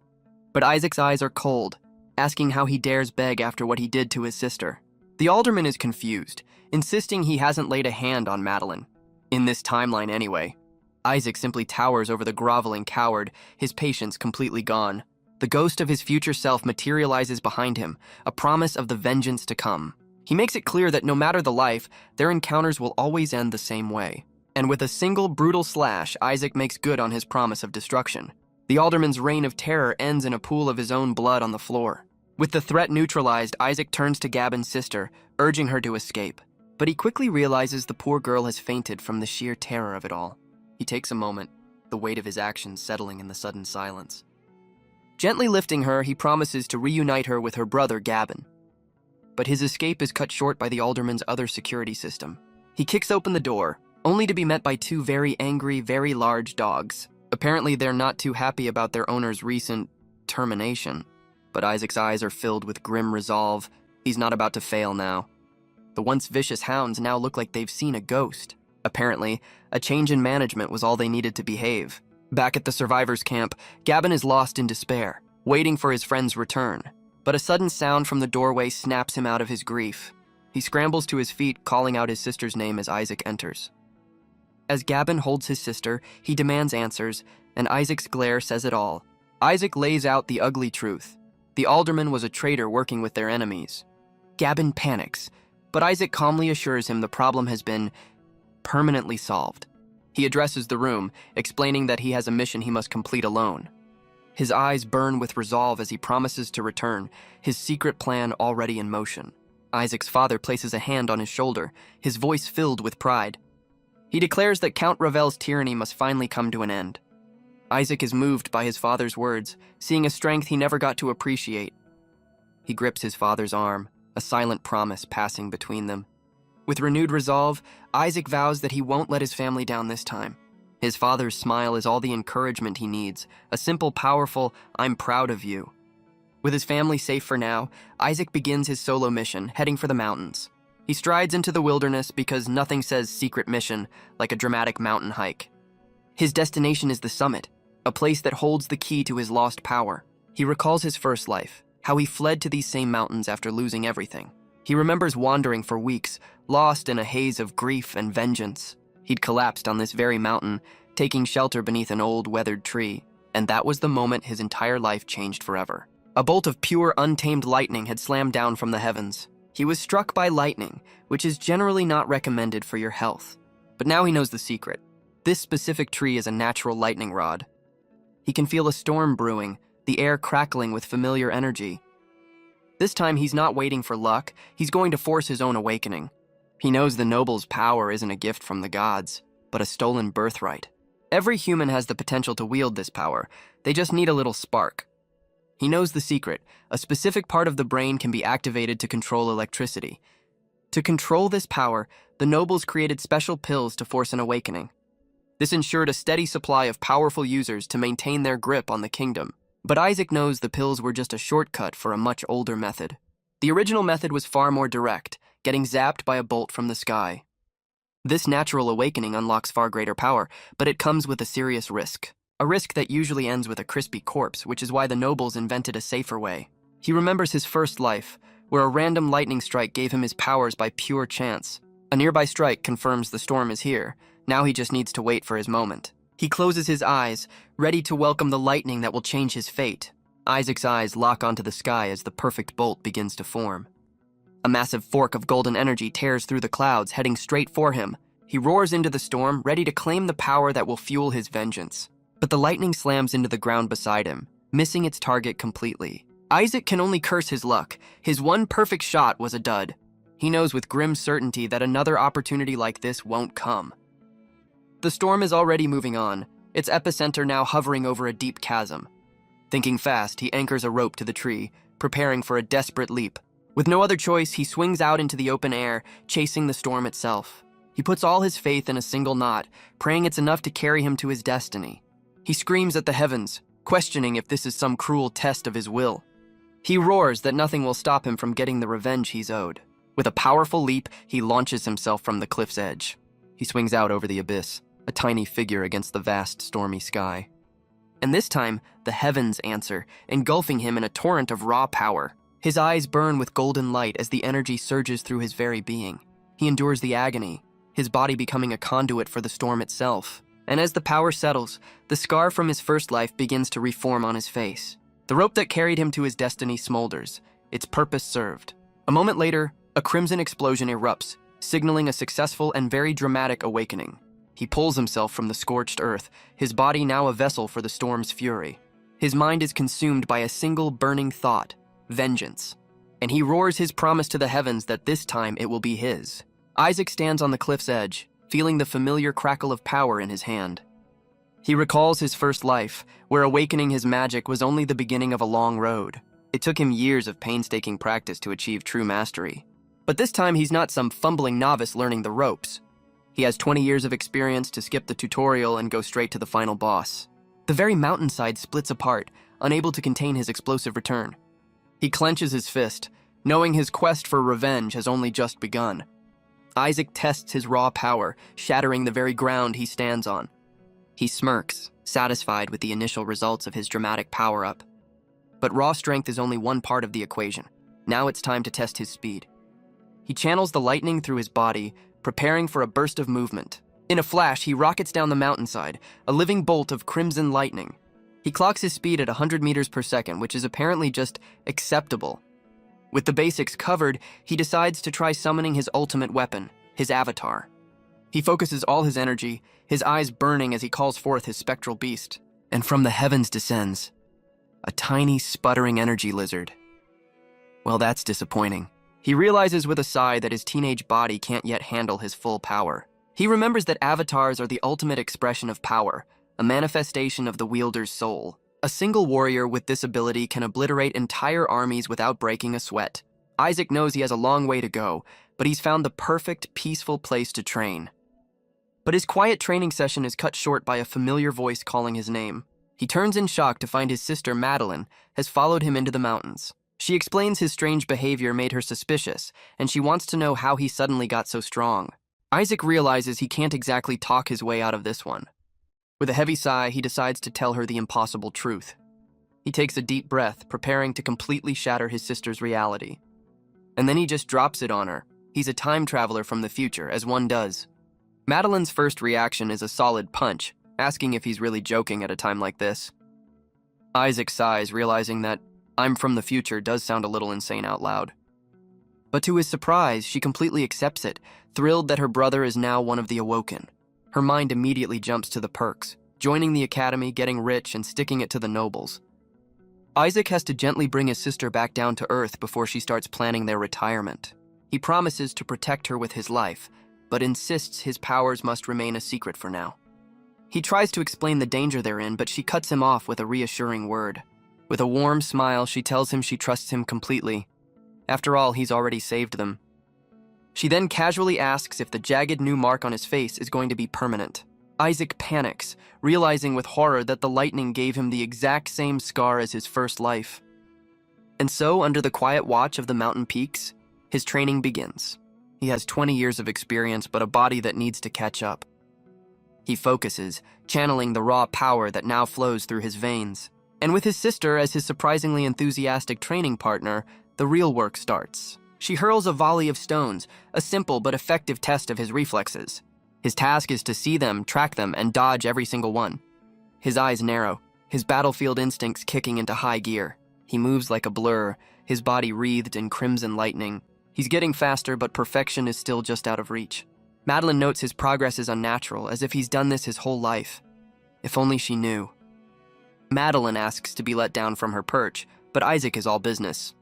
But Isaac's eyes are cold, asking how he dares beg after what he did to his sister. The alderman is confused, insisting he hasn't laid a hand on Madeline. In this timeline anyway. Isaac simply towers over the groveling coward, his patience completely gone. The ghost of his future self materializes behind him, a promise of the vengeance to come. He makes it clear that no matter the life, their encounters will always end the same way. And with a single brutal slash, Isaac makes good on his promise of destruction. The alderman's reign of terror ends in a pool of his own blood on the floor. With the threat neutralized, Isaac turns to Gabon's sister, urging her to escape. But he quickly realizes the poor girl has fainted from the sheer terror of it all. He takes a moment, the weight of his actions settling in the sudden silence. Gently lifting her, he promises to reunite her with her brother, Gabon. But his escape is cut short by the alderman's other security system. He kicks open the door, only to be met by two very angry, very large dogs. Apparently, they're not too happy about their owner's recent termination. But Isaac's eyes are filled with grim resolve. He's not about to fail now. The once vicious hounds now look like they've seen a ghost. Apparently, a change in management was all they needed to behave. Back at the survivors' camp, Gabon is lost in despair, waiting for his friend's return. But a sudden sound from the doorway snaps him out of his grief. He scrambles to his feet, calling out his sister's name as Isaac enters. As Gabon holds his sister, he demands answers, and Isaac's glare says it all. Isaac lays out the ugly truth. The alderman was a traitor working with their enemies. Gabon panics, but Isaac calmly assures him the problem has been permanently solved. He addresses the room, explaining that he has a mission he must complete alone. His eyes burn with resolve as he promises to return, his secret plan already in motion. Isaac's father places a hand on his shoulder, his voice filled with pride. He declares that Count Ravel's tyranny must finally come to an end. Isaac is moved by his father's words, seeing a strength he never got to appreciate. He grips his father's arm, a silent promise passing between them. With renewed resolve, Isaac vows that he won't let his family down this time. His father's smile is all the encouragement he needs, a simple, powerful, "I'm proud of you." With his family safe for now, Isaac begins his solo mission, heading for the mountains. He strides into the wilderness because nothing says secret mission like a dramatic mountain hike. His destination is the summit, a place that holds the key to his lost power. He recalls his first life, how he fled to these same mountains after losing everything. He remembers wandering for weeks, lost in a haze of grief and vengeance. He'd collapsed on this very mountain, taking shelter beneath an old, weathered tree, and that was the moment his entire life changed forever. A bolt of pure, untamed lightning had slammed down from the heavens. He was struck by lightning, which is generally not recommended for your health. But now he knows the secret. This specific tree is a natural lightning rod. He can feel a storm brewing, the air crackling with familiar energy. This time he's not waiting for luck, he's going to force his own awakening. He knows the noble's power isn't a gift from the gods, but a stolen birthright. Every human has the potential to wield this power, they just need a little spark. He knows the secret. A specific part of the brain can be activated to control electricity. To control this power, the nobles created special pills to force an awakening. This ensured a steady supply of powerful users to maintain their grip on the kingdom. But Isaac knows the pills were just a shortcut for a much older method. The original method was far more direct, getting zapped by a bolt from the sky. This natural awakening unlocks far greater power, but it comes with a serious risk. A risk that usually ends with a crispy corpse, which is why the nobles invented a safer way. He remembers his first life, where a random lightning strike gave him his powers by pure chance. A nearby strike confirms the storm is here. Now he just needs to wait for his moment. He closes his eyes, ready to welcome the lightning that will change his fate. Isaac's eyes lock onto the sky as the perfect bolt begins to form. A massive fork of golden energy tears through the clouds, heading straight for him. He roars into the storm, ready to claim the power that will fuel his vengeance. But the lightning slams into the ground beside him, missing its target completely. Isaac can only curse his luck. His one perfect shot was a dud. He knows with grim certainty that another opportunity like this won't come. The storm is already moving on, its epicenter now hovering over a deep chasm. Thinking fast, he anchors a rope to the tree, preparing for a desperate leap. With no other choice, he swings out into the open air, chasing the storm itself. He puts all his faith in a single knot, praying it's enough to carry him to his destiny. He screams at the heavens, questioning if this is some cruel test of his will. He roars that nothing will stop him from getting the revenge he's owed. With a powerful leap, he launches himself from the cliff's edge. He swings out over the abyss. a tiny figure against the vast, stormy sky. And this time, the heavens answer, engulfing him in a torrent of raw power. His eyes burn with golden light as the energy surges through his very being. He endures the agony, his body becoming a conduit for the storm itself. And as the power settles, the scar from his first life begins to reform on his face. The rope that carried him to his destiny smolders, its purpose served. A moment later, a crimson explosion erupts, signaling a successful and very dramatic awakening. He pulls himself from the scorched earth, his body now a vessel for the storm's fury. His mind is consumed by a single burning thought: vengeance. And he roars his promise to the heavens that this time it will be his. Isaac stands on the cliff's edge, feeling the familiar crackle of power in his hand. He recalls his first life, where awakening his magic was only the beginning of a long road. It took him years of painstaking practice to achieve true mastery. But this time he's not some fumbling novice learning the ropes. He has 20 years of experience to skip the tutorial and go straight to the final boss. The very mountainside splits apart, unable to contain his explosive return. He clenches his fist, knowing his quest for revenge has only just begun. Isaac tests his raw power, shattering the very ground he stands on. He smirks, satisfied with the initial results of his dramatic power-up. But raw strength is only one part of the equation. Now it's time to test his speed. He channels the lightning through his body, preparing for a burst of movement. In a flash, he rockets down the mountainside, a living bolt of crimson lightning. He clocks his speed at 100 meters per second, which is apparently just acceptable. With the basics covered, he decides to try summoning his ultimate weapon, his avatar. He focuses all his energy, his eyes burning as he calls forth his spectral beast. And from the heavens descends a tiny, sputtering energy lizard. Well, that's disappointing. He realizes with a sigh that his teenage body can't yet handle his full power. He remembers that avatars are the ultimate expression of power, a manifestation of the wielder's soul. A single warrior with this ability can obliterate entire armies without breaking a sweat. Isaac knows he has a long way to go, but he's found the perfect, peaceful place to train. But his quiet training session is cut short by a familiar voice calling his name. He turns in shock to find his sister, Madeline, has followed him into the mountains. She explains his strange behavior made her suspicious, and she wants to know how he suddenly got so strong. Isaac realizes he can't exactly talk his way out of this one. With a heavy sigh, he decides to tell her the impossible truth. He takes a deep breath, preparing to completely shatter his sister's reality. And then he just drops it on her. He's a time traveler from the future, as one does. Madeline's first reaction is a solid punch, asking if he's really joking at a time like this. Isaac sighs, realizing that "I'm from the future" does sound a little insane out loud. But to his surprise, she completely accepts it, thrilled that her brother is now one of the Awoken. Her mind immediately jumps to the perks, joining the academy, getting rich, and sticking it to the nobles. Isaac has to gently bring his sister back down to earth before she starts planning their retirement. He promises to protect her with his life, but insists his powers must remain a secret for now. He tries to explain the danger they're in, but she cuts him off with a reassuring word. With a warm smile, she tells him she trusts him completely. After all, he's already saved them. She then casually asks if the jagged new mark on his face is going to be permanent. Isaac panics, realizing with horror that the lightning gave him the exact same scar as his first life. And so, under the quiet watch of the mountain peaks, his training begins. He has 20 years of experience, but a body that needs to catch up. He focuses, channeling the raw power that now flows through his veins. And with his sister as his surprisingly enthusiastic training partner, the real work starts. She hurls a volley of stones, a simple but effective test of his reflexes. His task is to see them, track them, and dodge every single one. His eyes narrow, his battlefield instincts kicking into high gear. He moves like a blur, his body wreathed in crimson lightning. He's getting faster, but perfection is still just out of reach. Madeline notes his progress is unnatural, as if he's done this his whole life. If only she knew. Madeline asks to be let down from her perch, but Isaac is all business.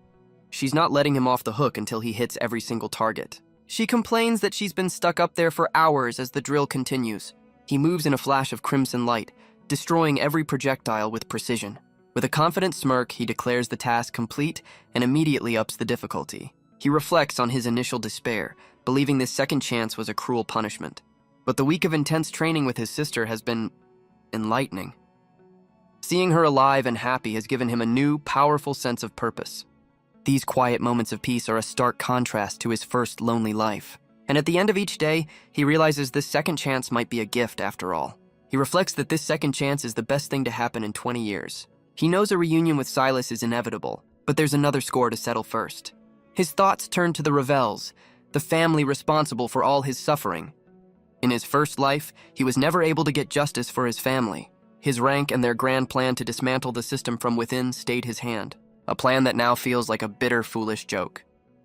She's not letting him off the hook until he hits every single target. She complains that she's been stuck up there for hours as the drill continues. He moves in a flash of crimson light, destroying every projectile with precision. With a confident smirk, he declares the task complete and immediately ups the difficulty. He reflects on his initial despair, believing this second chance was a cruel punishment. But the week of intense training with his sister has been enlightening. Seeing her alive and happy has given him a new, powerful sense of purpose. These quiet moments of peace are a stark contrast to his first lonely life. And at the end of each day, he realizes this second chance might be a gift after all. He reflects that this second chance is the best thing to happen in 20 years. He knows a reunion with Silas is inevitable, but there's another score to settle first. His thoughts turn to the Revels, the family responsible for all his suffering. In his first life, he was never able to get justice for his family. His rank and their grand plan to dismantle the system from within stayed his hand, a plan that now feels like a bitter, foolish joke.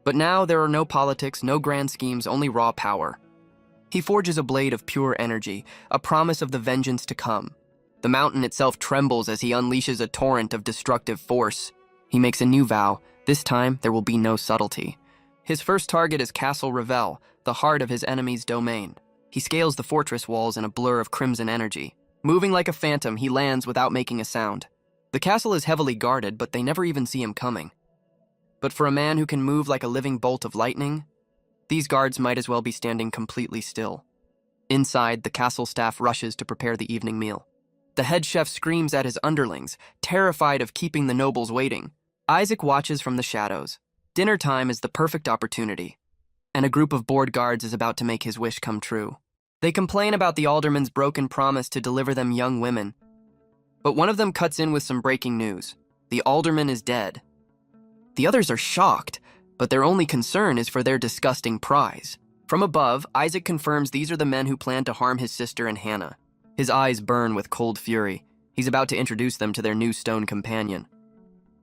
But now there are no politics, no grand schemes, only raw power. He forges a blade of pure energy, a promise of the vengeance to come. The mountain itself trembles as he unleashes a torrent of destructive force. He makes a new vow. This time, there will be no subtlety. His first target is Castle Revel, the heart of his enemy's domain. He scales the fortress walls in a blur of crimson energy. Moving like a phantom, he lands without making a sound. The castle is heavily guarded, but they never even see him coming. But for a man who can move like a living bolt of lightning, these guards might as well be standing completely still. Inside, the castle staff rushes to prepare the evening meal. The head chef screams at his underlings, terrified of keeping the nobles waiting. Isaac watches from the shadows. Dinner time is the perfect opportunity, and a group of bored guards is about to make his wish come true. They complain about the alderman's broken promise to deliver them young women. But one of them cuts in with some breaking news. The alderman is dead. The others are shocked, but their only concern is for their disgusting prize. From above, Isaac confirms these are the men who plan to harm his sister and Hannah. His eyes burn with cold fury. He's about to introduce them to their new stone companion.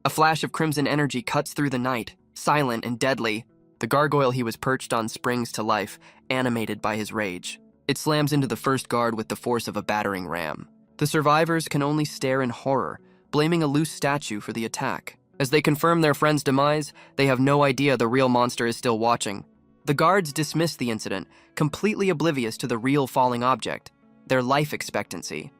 A flash of crimson energy cuts through the night, silent and deadly. The gargoyle he was perched on springs to life, animated by his rage. It slams into the first guard with the force of a battering ram. The survivors can only stare in horror, blaming a loose statue for the attack. As they confirm their friend's demise, they have no idea the real monster is still watching. The guards dismiss the incident, completely oblivious to the real falling object, their life expectancy.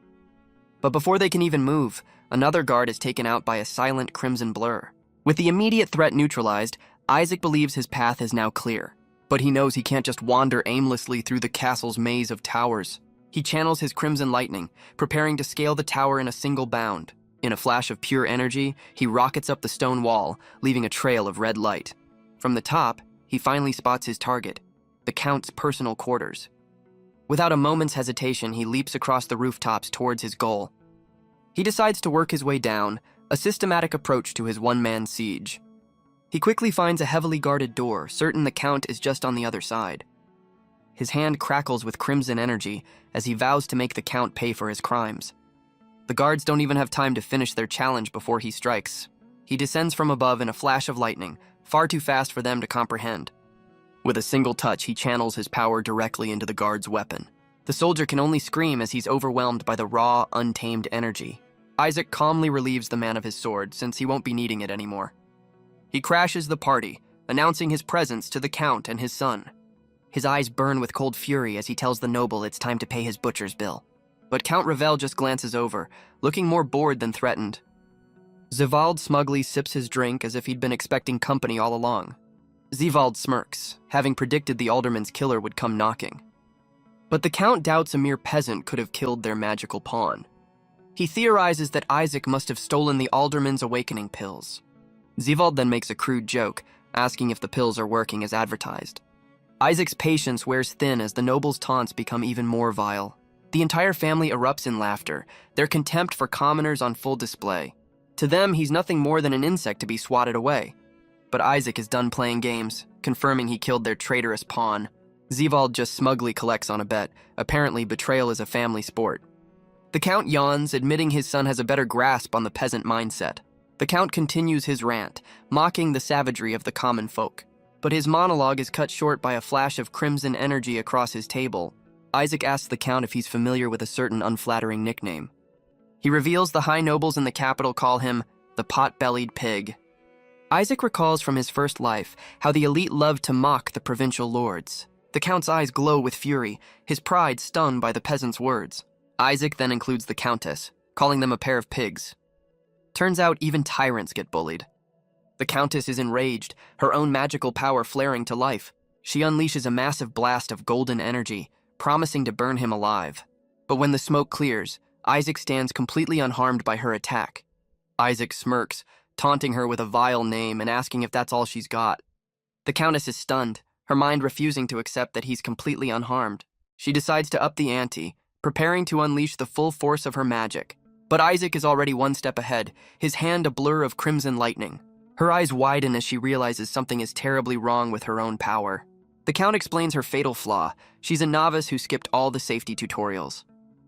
But before they can even move, another guard is taken out by a silent crimson blur. With the immediate threat neutralized, Isaac believes his path is now clear. But he knows he can't just wander aimlessly through the castle's maze of towers. He channels his crimson lightning, preparing to scale the tower in a single bound. In a flash of pure energy, he rockets up the stone wall, leaving a trail of red light. From the top, he finally spots his target, the Count's personal quarters. Without a moment's hesitation, he leaps across the rooftops towards his goal. He decides to work his way down, a systematic approach to his one-man siege. He quickly finds a heavily guarded door, certain the Count is just on the other side. His hand crackles with crimson energy as he vows to make the Count pay for his crimes. The guards don't even have time to finish their challenge before he strikes. He descends from above in a flash of lightning, far too fast for them to comprehend. With a single touch, he channels his power directly into the guard's weapon. The soldier can only scream as he's overwhelmed by the raw, untamed energy. Isaac calmly relieves the man of his sword, since he won't be needing it anymore. He crashes the party, announcing his presence to the Count and his son. His eyes burn with cold fury as he tells the noble it's time to pay his butcher's bill. But Count Revel just glances over, looking more bored than threatened. Zivald smugly sips his drink as if he'd been expecting company all along. Zivald smirks, having predicted the alderman's killer would come knocking. But the Count doubts a mere peasant could have killed their magical pawn. He theorizes that Isaac must have stolen the alderman's awakening pills. Zivald then makes a crude joke, asking if the pills are working as advertised. Isaac's patience wears thin as the noble's taunts become even more vile. The entire family erupts in laughter, their contempt for commoners on full display. To them, he's nothing more than an insect to be swatted away. But Isaac is done playing games, confirming he killed their traitorous pawn. Zivald just smugly collects on a bet. Apparently, betrayal is a family sport. The Count yawns, admitting his son has a better grasp on the peasant mindset. The Count continues his rant, mocking the savagery of the common folk. But his monologue is cut short by a flash of crimson energy across his table. Isaac asks the Count if he's familiar with a certain unflattering nickname. He reveals the high nobles in the capital call him the pot-bellied pig. Isaac recalls from his first life how the elite loved to mock the provincial lords. The Count's eyes glow with fury, his pride stung by the peasant's words. Isaac then includes the Countess, calling them a pair of pigs. Turns out even tyrants get bullied. The Countess is enraged, her own magical power flaring to life. She unleashes a massive blast of golden energy, promising to burn him alive. But when the smoke clears, Isaac stands completely unharmed by her attack. Isaac smirks, taunting her with a vile name and asking if that's all she's got. The Countess is stunned, her mind refusing to accept that he's completely unharmed. She decides to up the ante, preparing to unleash the full force of her magic. But Isaac is already one step ahead, his hand a blur of crimson lightning. Her eyes widen as she realizes something is terribly wrong with her own power. The Count explains her fatal flaw. She's a novice who skipped all the safety tutorials.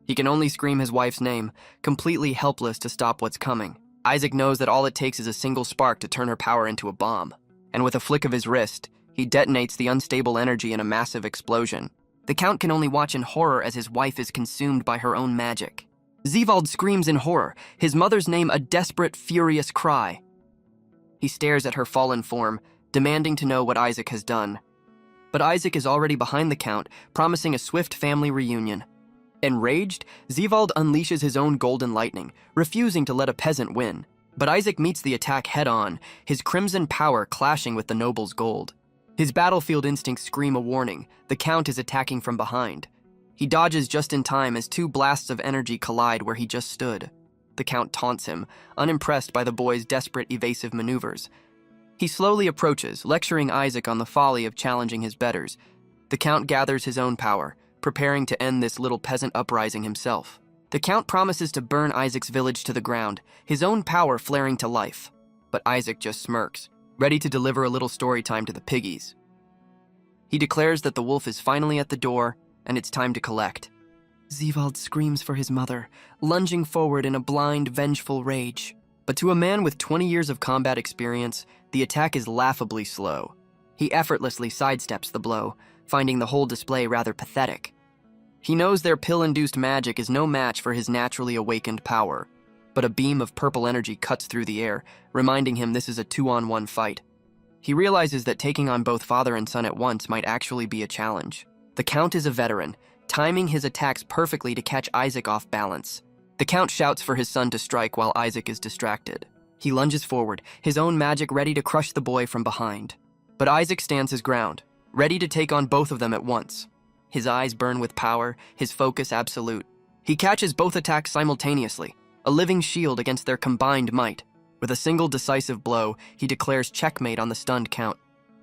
He can only scream his wife's name, completely helpless to stop what's coming. Isaac knows that all it takes is a single spark to turn her power into a bomb. And with a flick of his wrist, he detonates the unstable energy in a massive explosion. The Count can only watch in horror as his wife is consumed by her own magic. Zevald screams in horror, his mother's name a desperate, furious cry. He stares at her fallen form, demanding to know what Isaac has done. But Isaac is already behind the Count, promising a swift family reunion. Enraged, Zevald unleashes his own golden lightning, refusing to let a peasant win. But Isaac meets the attack head-on, his crimson power clashing with the noble's gold. His battlefield instincts scream a warning. The Count is attacking from behind. He dodges just in time as two blasts of energy collide where he just stood. The Count taunts him, unimpressed by the boy's desperate evasive maneuvers. He slowly approaches, lecturing Isaac on the folly of challenging his betters. The Count gathers his own power, preparing to end this little peasant uprising himself. The Count promises to burn Isaac's village to the ground, his own power flaring to life. But Isaac just smirks, ready to deliver a little story time to the piggies. He declares that the wolf is finally at the door, and it's time to collect. Zevald screams for his mother, lunging forward in a blind, vengeful rage. But to a man with 20 years of combat experience, the attack is laughably slow. He effortlessly sidesteps the blow, finding the whole display rather pathetic. He knows their pill-induced magic is no match for his naturally awakened power, but a beam of purple energy cuts through the air, reminding him this is a 2-on-1 fight. He realizes that taking on both father and son at once might actually be a challenge. The Count is a veteran, timing his attacks perfectly to catch Isaac off balance. The Count shouts for his son to strike while Isaac is distracted. He lunges forward, his own magic ready to crush the boy from behind. But Isaac stands his ground, ready to take on both of them at once. His eyes burn with power, his focus absolute. He catches both attacks simultaneously, a living shield against their combined might. With a single decisive blow, he declares checkmate on the stunned Count.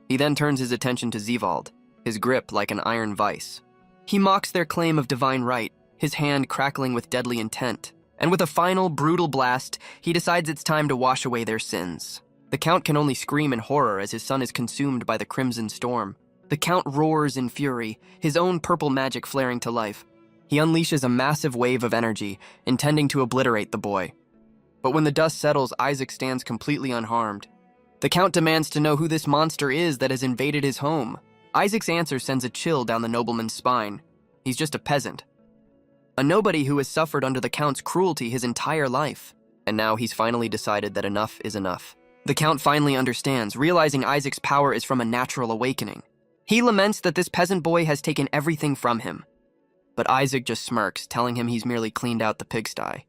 He then turns his attention to Zevald, his grip like an iron vice. He mocks their claim of divine right, his hand crackling with deadly intent. And with a final, brutal blast, he decides it's time to wash away their sins. The Count can only scream in horror as his son is consumed by the crimson storm. The Count roars in fury, his own purple magic flaring to life. He unleashes a massive wave of energy, intending to obliterate the boy. But when the dust settles, Isaac stands completely unharmed. The Count demands to know who this monster is that has invaded his home. Isaac's answer sends a chill down the nobleman's spine. He's just a peasant. A nobody who has suffered under the Count's cruelty his entire life. And now he's finally decided that enough is enough. The Count finally understands, realizing Isaac's power is from a natural awakening. He laments that this peasant boy has taken everything from him. But Isaac just smirks, telling him he's merely cleaned out the pigsty.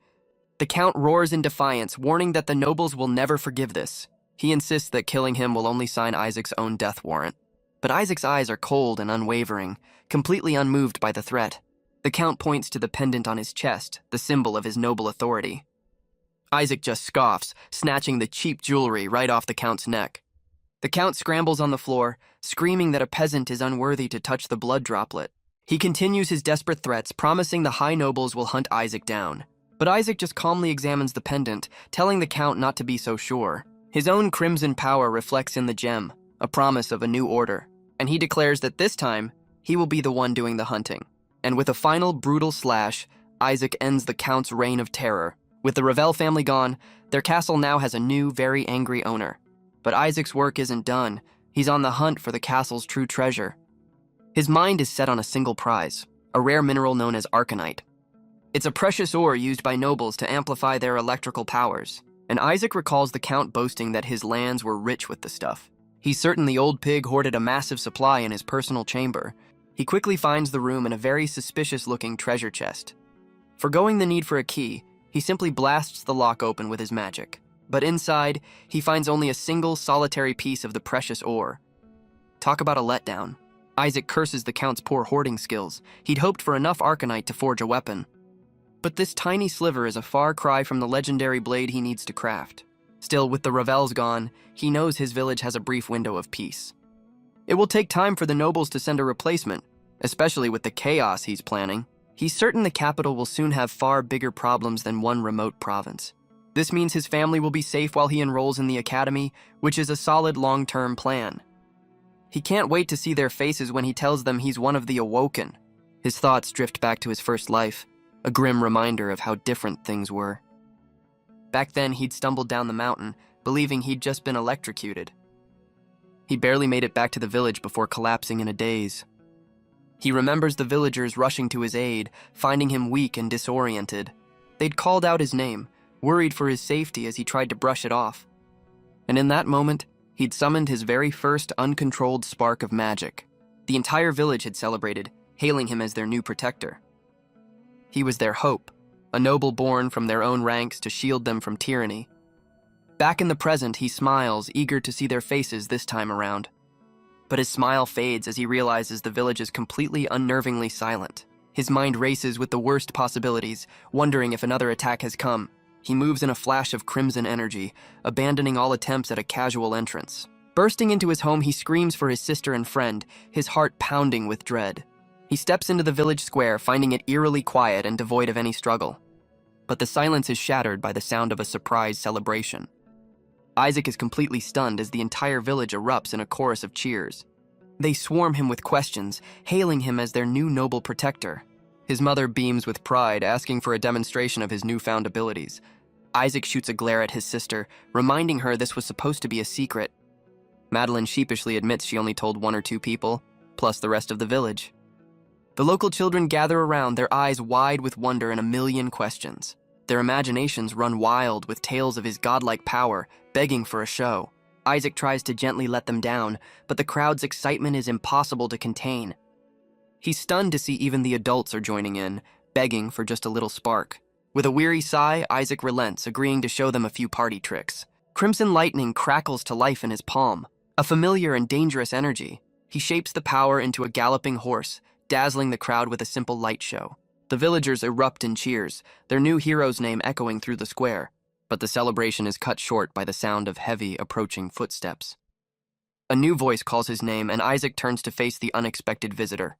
The Count roars in defiance, warning that the nobles will never forgive this. He insists that killing him will only sign Isaac's own death warrant. But Isaac's eyes are cold and unwavering, completely unmoved by the threat. The Count points to the pendant on his chest, the symbol of his noble authority. Isaac just scoffs, snatching the cheap jewelry right off the Count's neck. The Count scrambles on the floor, screaming that a peasant is unworthy to touch the blood droplet. He continues his desperate threats, promising the high nobles will hunt Isaac down. But Isaac just calmly examines the pendant, telling the Count not to be so sure. His own crimson power reflects in the gem, a promise of a new order, and he declares that this time, he will be the one doing the hunting. And with a final brutal slash, Isaac ends the Count's reign of terror. With the Ravel family gone, their castle now has a new, very angry owner. But Isaac's work isn't done. He's on the hunt for the castle's true treasure. His mind is set on a single prize, a rare mineral known as arcanite. It's a precious ore used by nobles to amplify their electrical powers, and Isaac recalls the Count boasting that his lands were rich with the stuff. He's certain the old pig hoarded a massive supply in his personal chamber. He quickly finds the room in a very suspicious-looking treasure chest. Forgoing the need for a key, he simply blasts the lock open with his magic. But inside, he finds only a single solitary piece of the precious ore. Talk about a letdown. Isaac curses the Count's poor hoarding skills. He'd hoped for enough arcanite to forge a weapon. But this tiny sliver is a far cry from the legendary blade he needs to craft. Still, with the Ravels gone, he knows his village has a brief window of peace. It will take time for the nobles to send a replacement, especially with the chaos he's planning. He's certain the capital will soon have far bigger problems than one remote province. This means his family will be safe while he enrolls in the academy, which is a solid long-term plan. He can't wait to see their faces when he tells them he's one of the Awoken. His thoughts drift back to his first life, a grim reminder of how different things were. Back then, he'd stumbled down the mountain, believing he'd just been electrocuted. He barely made it back to the village before collapsing in a daze. He remembers the villagers rushing to his aid, finding him weak and disoriented. They'd called out his name, worried for his safety as he tried to brush it off. And in that moment, he'd summoned his very first uncontrolled spark of magic. The entire village had celebrated, hailing him as their new protector. He was their hope, a noble born from their own ranks to shield them from tyranny. Back in the present, he smiles, eager to see their faces this time around. But his smile fades as he realizes the village is completely unnervingly silent. His mind races with the worst possibilities, wondering if another attack has come. He moves in a flash of crimson energy, abandoning all attempts at a casual entrance. Bursting into his home, he screams for his sister and friend, his heart pounding with dread. He steps into the village square, finding it eerily quiet and devoid of any struggle. But the silence is shattered by the sound of a surprise celebration. Isaac is completely stunned as the entire village erupts in a chorus of cheers. They swarm him with questions, hailing him as their new noble protector. His mother beams with pride, asking for a demonstration of his newfound abilities. Isaac shoots a glare at his sister, reminding her this was supposed to be a secret. Madeline sheepishly admits she only told 1 or 2 people, plus the rest of the village. The local children gather around, their eyes wide with wonder and a million questions. Their imaginations run wild with tales of his godlike power, begging for a show. Isaac tries to gently let them down, but the crowd's excitement is impossible to contain. He's stunned to see even the adults are joining in, begging for just a little spark. With a weary sigh, Isaac relents, agreeing to show them a few party tricks. Crimson lightning crackles to life in his palm, a familiar and dangerous energy. He shapes the power into a galloping horse, dazzling the crowd with a simple light show. The villagers erupt in cheers, their new hero's name echoing through the square. But the celebration is cut short by the sound of heavy, approaching footsteps. A new voice calls his name, and Isaac turns to face the unexpected visitor.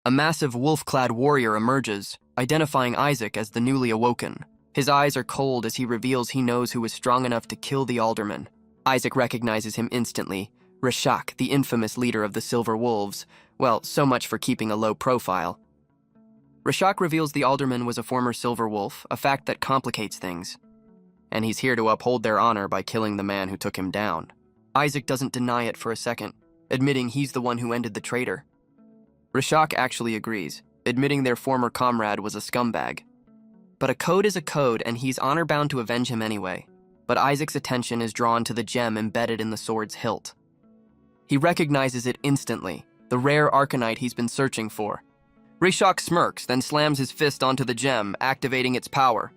A massive wolf-clad warrior emerges, identifying Isaac as the newly awoken. His eyes are cold as he reveals he knows who is strong enough to kill the alderman. Isaac recognizes him instantly, Rashak, the infamous leader of the Silver Wolves. Well, so much for keeping a low profile. Rashak reveals the alderman was a former Silver Wolf, a fact that complicates things. And he's here to uphold their honor by killing the man who took him down. Isaac doesn't deny it for a second, admitting he's the one who ended the traitor. Rashak actually agrees, admitting their former comrade was a scumbag. But a code is a code, and he's honor-bound to avenge him anyway. But Isaac's attention is drawn to the gem embedded in the sword's hilt. He recognizes it instantly, the rare arcanite he's been searching for. Rashak smirks, then slams his fist onto the gem, activating its power.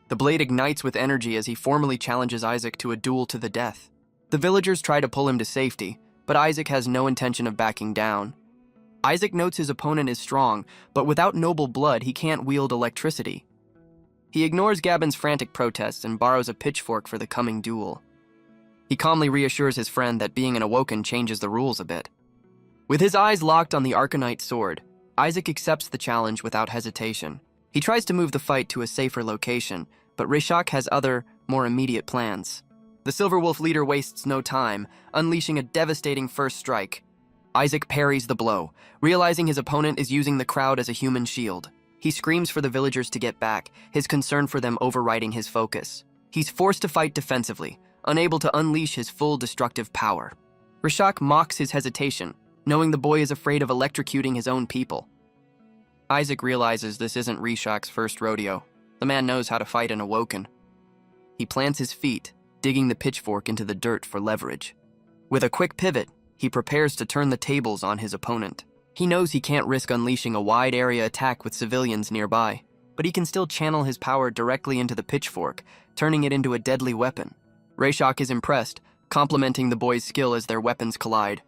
The blade ignites with energy as he formally challenges Isaac to a duel to the death. The villagers try to pull him to safety, but Isaac has no intention of backing down. Isaac notes his opponent is strong, but without noble blood, he can't wield electricity. He ignores Gabon's frantic protests and borrows a pitchfork for the coming duel. He calmly reassures his friend that being an awoken changes the rules a bit. With his eyes locked on the arcanite sword, Isaac accepts the challenge without hesitation. He tries to move the fight to a safer location, but Rashak has other, more immediate plans. The Silver Wolf leader wastes no time, unleashing a devastating first strike. Isaac parries the blow, realizing his opponent is using the crowd as a human shield. He screams for the villagers to get back, his concern for them overriding his focus. He's forced to fight defensively, unable to unleash his full destructive power. Rashak mocks his hesitation, knowing the boy is afraid of electrocuting his own people. Isaac realizes this isn't Rashak's first rodeo. The man knows how to fight an awoken. He plants his feet, digging the pitchfork into the dirt for leverage. With a quick pivot, he prepares to turn the tables on his opponent. He knows he can't risk unleashing a wide-area attack with civilians nearby, but he can still channel his power directly into the pitchfork, turning it into a deadly weapon. Rashak is impressed, complimenting the boy's skill as their weapons collide.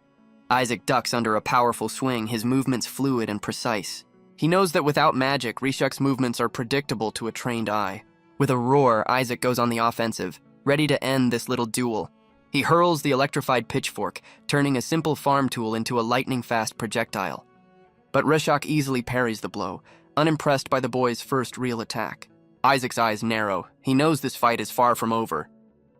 Isaac ducks under a powerful swing, his movements fluid and precise. He knows that without magic, Rashak's movements are predictable to a trained eye. With a roar, Isaac goes on the offensive, ready to end this little duel. He hurls the electrified pitchfork, turning a simple farm tool into a lightning-fast projectile. But Reshok easily parries the blow, unimpressed by the boy's first real attack. Isaac's eyes narrow. He knows this fight is far from over.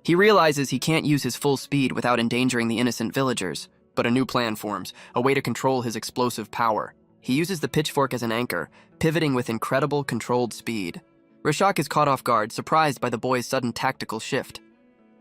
He realizes he can't use his full speed without endangering the innocent villagers, but a new plan forms, a way to control his explosive power. He uses the pitchfork as an anchor, pivoting with incredible controlled speed. Reshok is caught off guard, surprised by the boy's sudden tactical shift.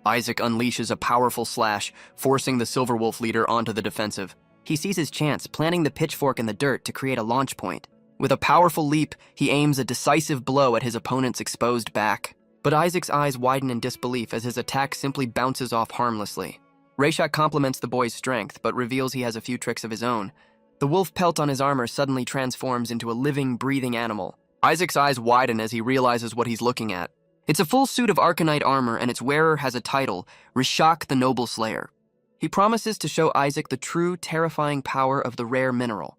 Isaac unleashes a powerful slash, forcing the Silver Wolf leader onto the defensive. He sees his chance, planting the pitchfork in the dirt to create a launch point. With a powerful leap, he aims a decisive blow at his opponent's exposed back. But Isaac's eyes widen in disbelief as his attack simply bounces off harmlessly. Reshok compliments the boy's strength, but reveals he has a few tricks of his own. The wolf pelt on his armor suddenly transforms into a living, breathing animal. Isaac's eyes widen as he realizes what he's looking at. It's a full suit of Arcanite armor, and its wearer has a title, Reshok the Noble Slayer. He promises to show Isaac the true, terrifying power of the rare mineral.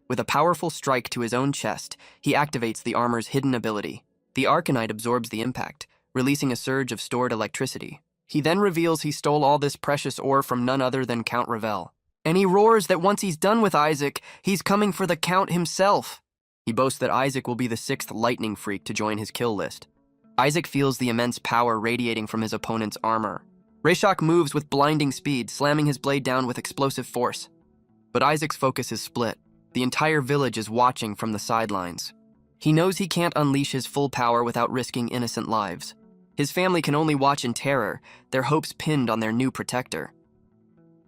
With a powerful strike to his own chest, he activates the armor's hidden ability. The Arcanite absorbs the impact, releasing a surge of stored electricity. He then reveals he stole all this precious ore from none other than Count Ravel. And he roars that once he's done with Isaac, he's coming for the Count himself. He boasts that Isaac will be the 6th lightning freak to join his kill list. Isaac feels the immense power radiating from his opponent's armor. Reshok moves with blinding speed, slamming his blade down with explosive force. But Isaac's focus is split. The entire village is watching from the sidelines. He knows he can't unleash his full power without risking innocent lives. His family can only watch in terror, their hopes pinned on their new protector.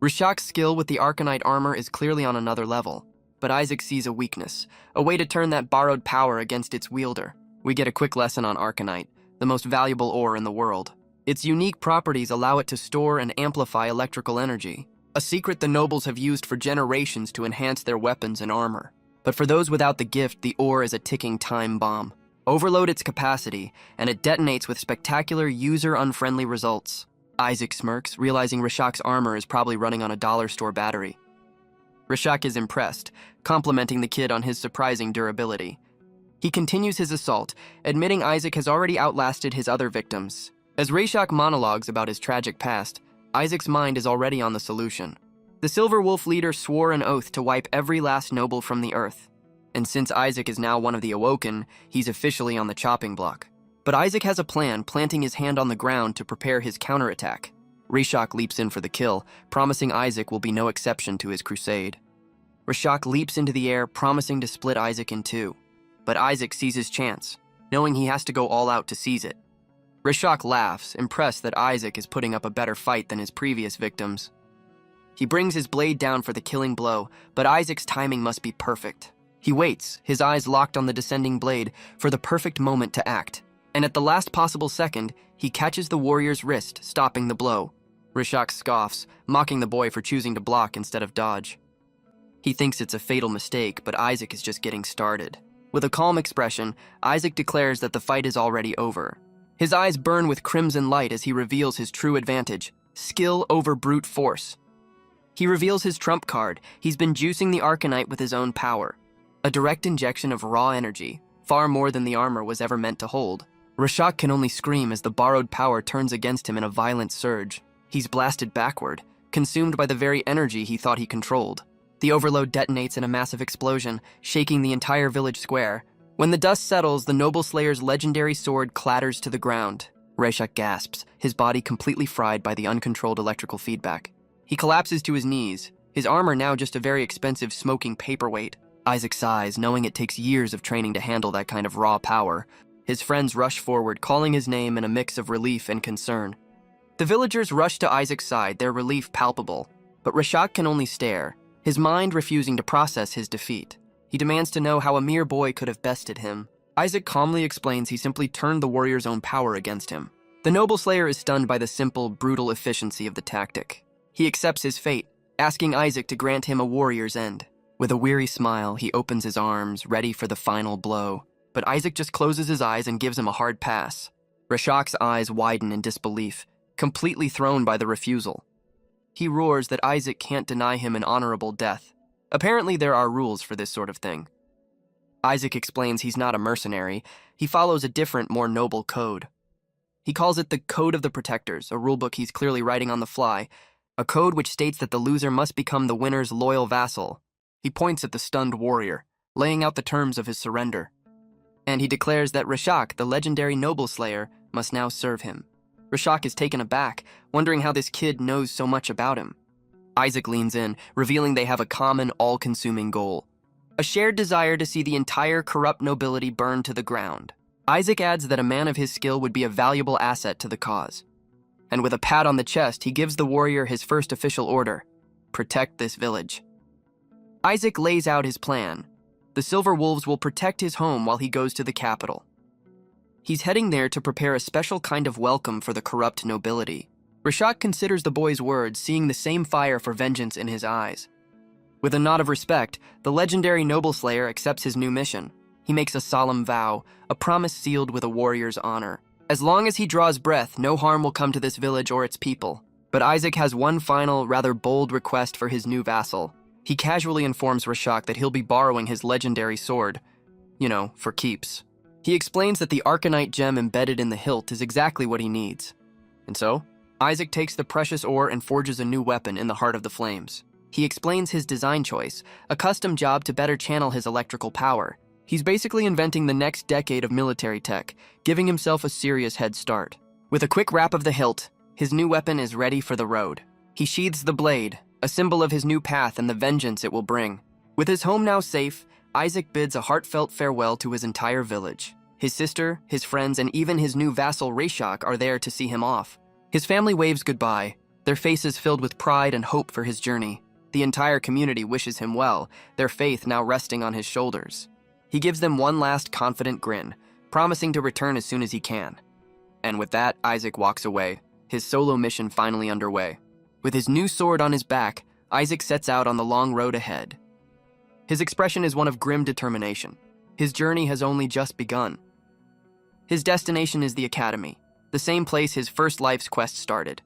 Reshok's skill with the Arcanite armor is clearly on another level, but Isaac sees a weakness, a way to turn that borrowed power against its wielder. We get a quick lesson on Arcanite, the most valuable ore in the world. Its unique properties allow it to store and amplify electrical energy, a secret the nobles have used for generations to enhance their weapons and armor. But for those without the gift, the ore is a ticking time bomb. Overload its capacity, and it detonates with spectacular, user-unfriendly results. Isaac smirks, realizing Reshok's armor is probably running on a dollar store battery. Reshok is impressed, complimenting the kid on his surprising durability. He continues his assault, admitting Isaac has already outlasted his other victims. As Reshok monologues about his tragic past, Isaac's mind is already on the solution. The Silver Wolf leader swore an oath to wipe every last noble from the earth. And since Isaac is now one of the Awoken, he's officially on the chopping block. But Isaac has a plan, planting his hand on the ground to prepare his counterattack. Reshok leaps in for the kill, promising Isaac will be no exception to his crusade. Reshok leaps into the air, promising to split Isaac in two. But Isaac sees his chance, knowing he has to go all out to seize it. Reshok laughs, impressed that Isaac is putting up a better fight than his previous victims. He brings his blade down for the killing blow, but Isaac's timing must be perfect. He waits, his eyes locked on the descending blade, for the perfect moment to act. And at the last possible second, he catches the warrior's wrist, stopping the blow. Reshok scoffs, mocking the boy for choosing to block instead of dodge. He thinks it's a fatal mistake, but Isaac is just getting started. With a calm expression, Isaac declares that the fight is already over. His eyes burn with crimson light as he reveals his true advantage, skill over brute force. He reveals his trump card. He's been juicing the Arcanite with his own power. A direct injection of raw energy, far more than the armor was ever meant to hold. Reshok can only scream as the borrowed power turns against him in a violent surge. He's blasted backward, consumed by the very energy he thought he controlled. The overload detonates in a massive explosion, shaking the entire village square. When the dust settles, the Noble Slayer's legendary sword clatters to the ground. Reshok gasps, his body completely fried by the uncontrolled electrical feedback. He collapses to his knees, his armor now just a very expensive smoking paperweight. Isaac sighs, knowing it takes years of training to handle that kind of raw power. His friends rush forward, calling his name in a mix of relief and concern. The villagers rush to Isaac's side, their relief palpable. But Reshok can only stare, his mind refusing to process his defeat. He demands to know how a mere boy could have bested him. Isaac calmly explains he simply turned the warrior's own power against him. The Noble Slayer is stunned by the simple, brutal efficiency of the tactic. He accepts his fate, asking Isaac to grant him a warrior's end. With a weary smile, he opens his arms, ready for the final blow. But Isaac just closes his eyes and gives him a hard pass. Reshok's eyes widen in disbelief, completely thrown by the refusal. He roars that Isaac can't deny him an honorable death. Apparently there are rules for this sort of thing. Isaac explains he's not a mercenary. He follows a different, more noble code. He calls it the Code of the Protectors, a rulebook he's clearly writing on the fly, a code which states that the loser must become the winner's loyal vassal. He points at the stunned warrior, laying out the terms of his surrender. And he declares that Rashak, the legendary noble slayer, must now serve him. Rashak is taken aback, wondering how this kid knows so much about him. Isaac leans in, revealing they have a common, all-consuming goal. A shared desire to see the entire corrupt nobility burn to the ground. Isaac adds that a man of his skill would be a valuable asset to the cause. And with a pat on the chest, he gives the warrior his first official order: protect this village. Isaac lays out his plan. The Silver Wolves will protect his home while he goes to the capital. He's heading there to prepare a special kind of welcome for the corrupt nobility. Rashak considers the boy's words, seeing the same fire for vengeance in his eyes. With a nod of respect, the legendary noble slayer accepts his new mission. He makes a solemn vow, a promise sealed with a warrior's honor. As long as he draws breath, no harm will come to this village or its people. But Isaac has one final, rather bold request for his new vassal. He casually informs Rashak that he'll be borrowing his legendary sword. For keeps. He explains that the Arcanite gem embedded in the hilt is exactly what he needs. And so, Isaac takes the precious ore and forges a new weapon in the heart of the flames. He explains his design choice, a custom job to better channel his electrical power. He's basically inventing the next decade of military tech, giving himself a serious head start. With a quick wrap of the hilt, his new weapon is ready for the road. He sheathes the blade, a symbol of his new path and the vengeance it will bring. With his home now safe, Isaac bids a heartfelt farewell to his entire village. His sister, his friends, and even his new vassal Rashak are there to see him off. His family waves goodbye, their faces filled with pride and hope for his journey. The entire community wishes him well, their faith now resting on his shoulders. He gives them one last confident grin, promising to return as soon as he can. And with that, Isaac walks away, his solo mission finally underway. With his new sword on his back, Isaac sets out on the long road ahead. His expression is one of grim determination. His journey has only just begun. His destination is the Academy, the same place his first life's quest started.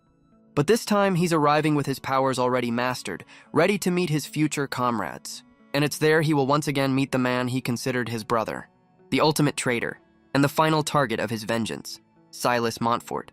But this time, he's arriving with his powers already mastered, ready to meet his future comrades. And it's there he will once again meet the man he considered his brother, the ultimate traitor, and the final target of his vengeance, Silas Montfort.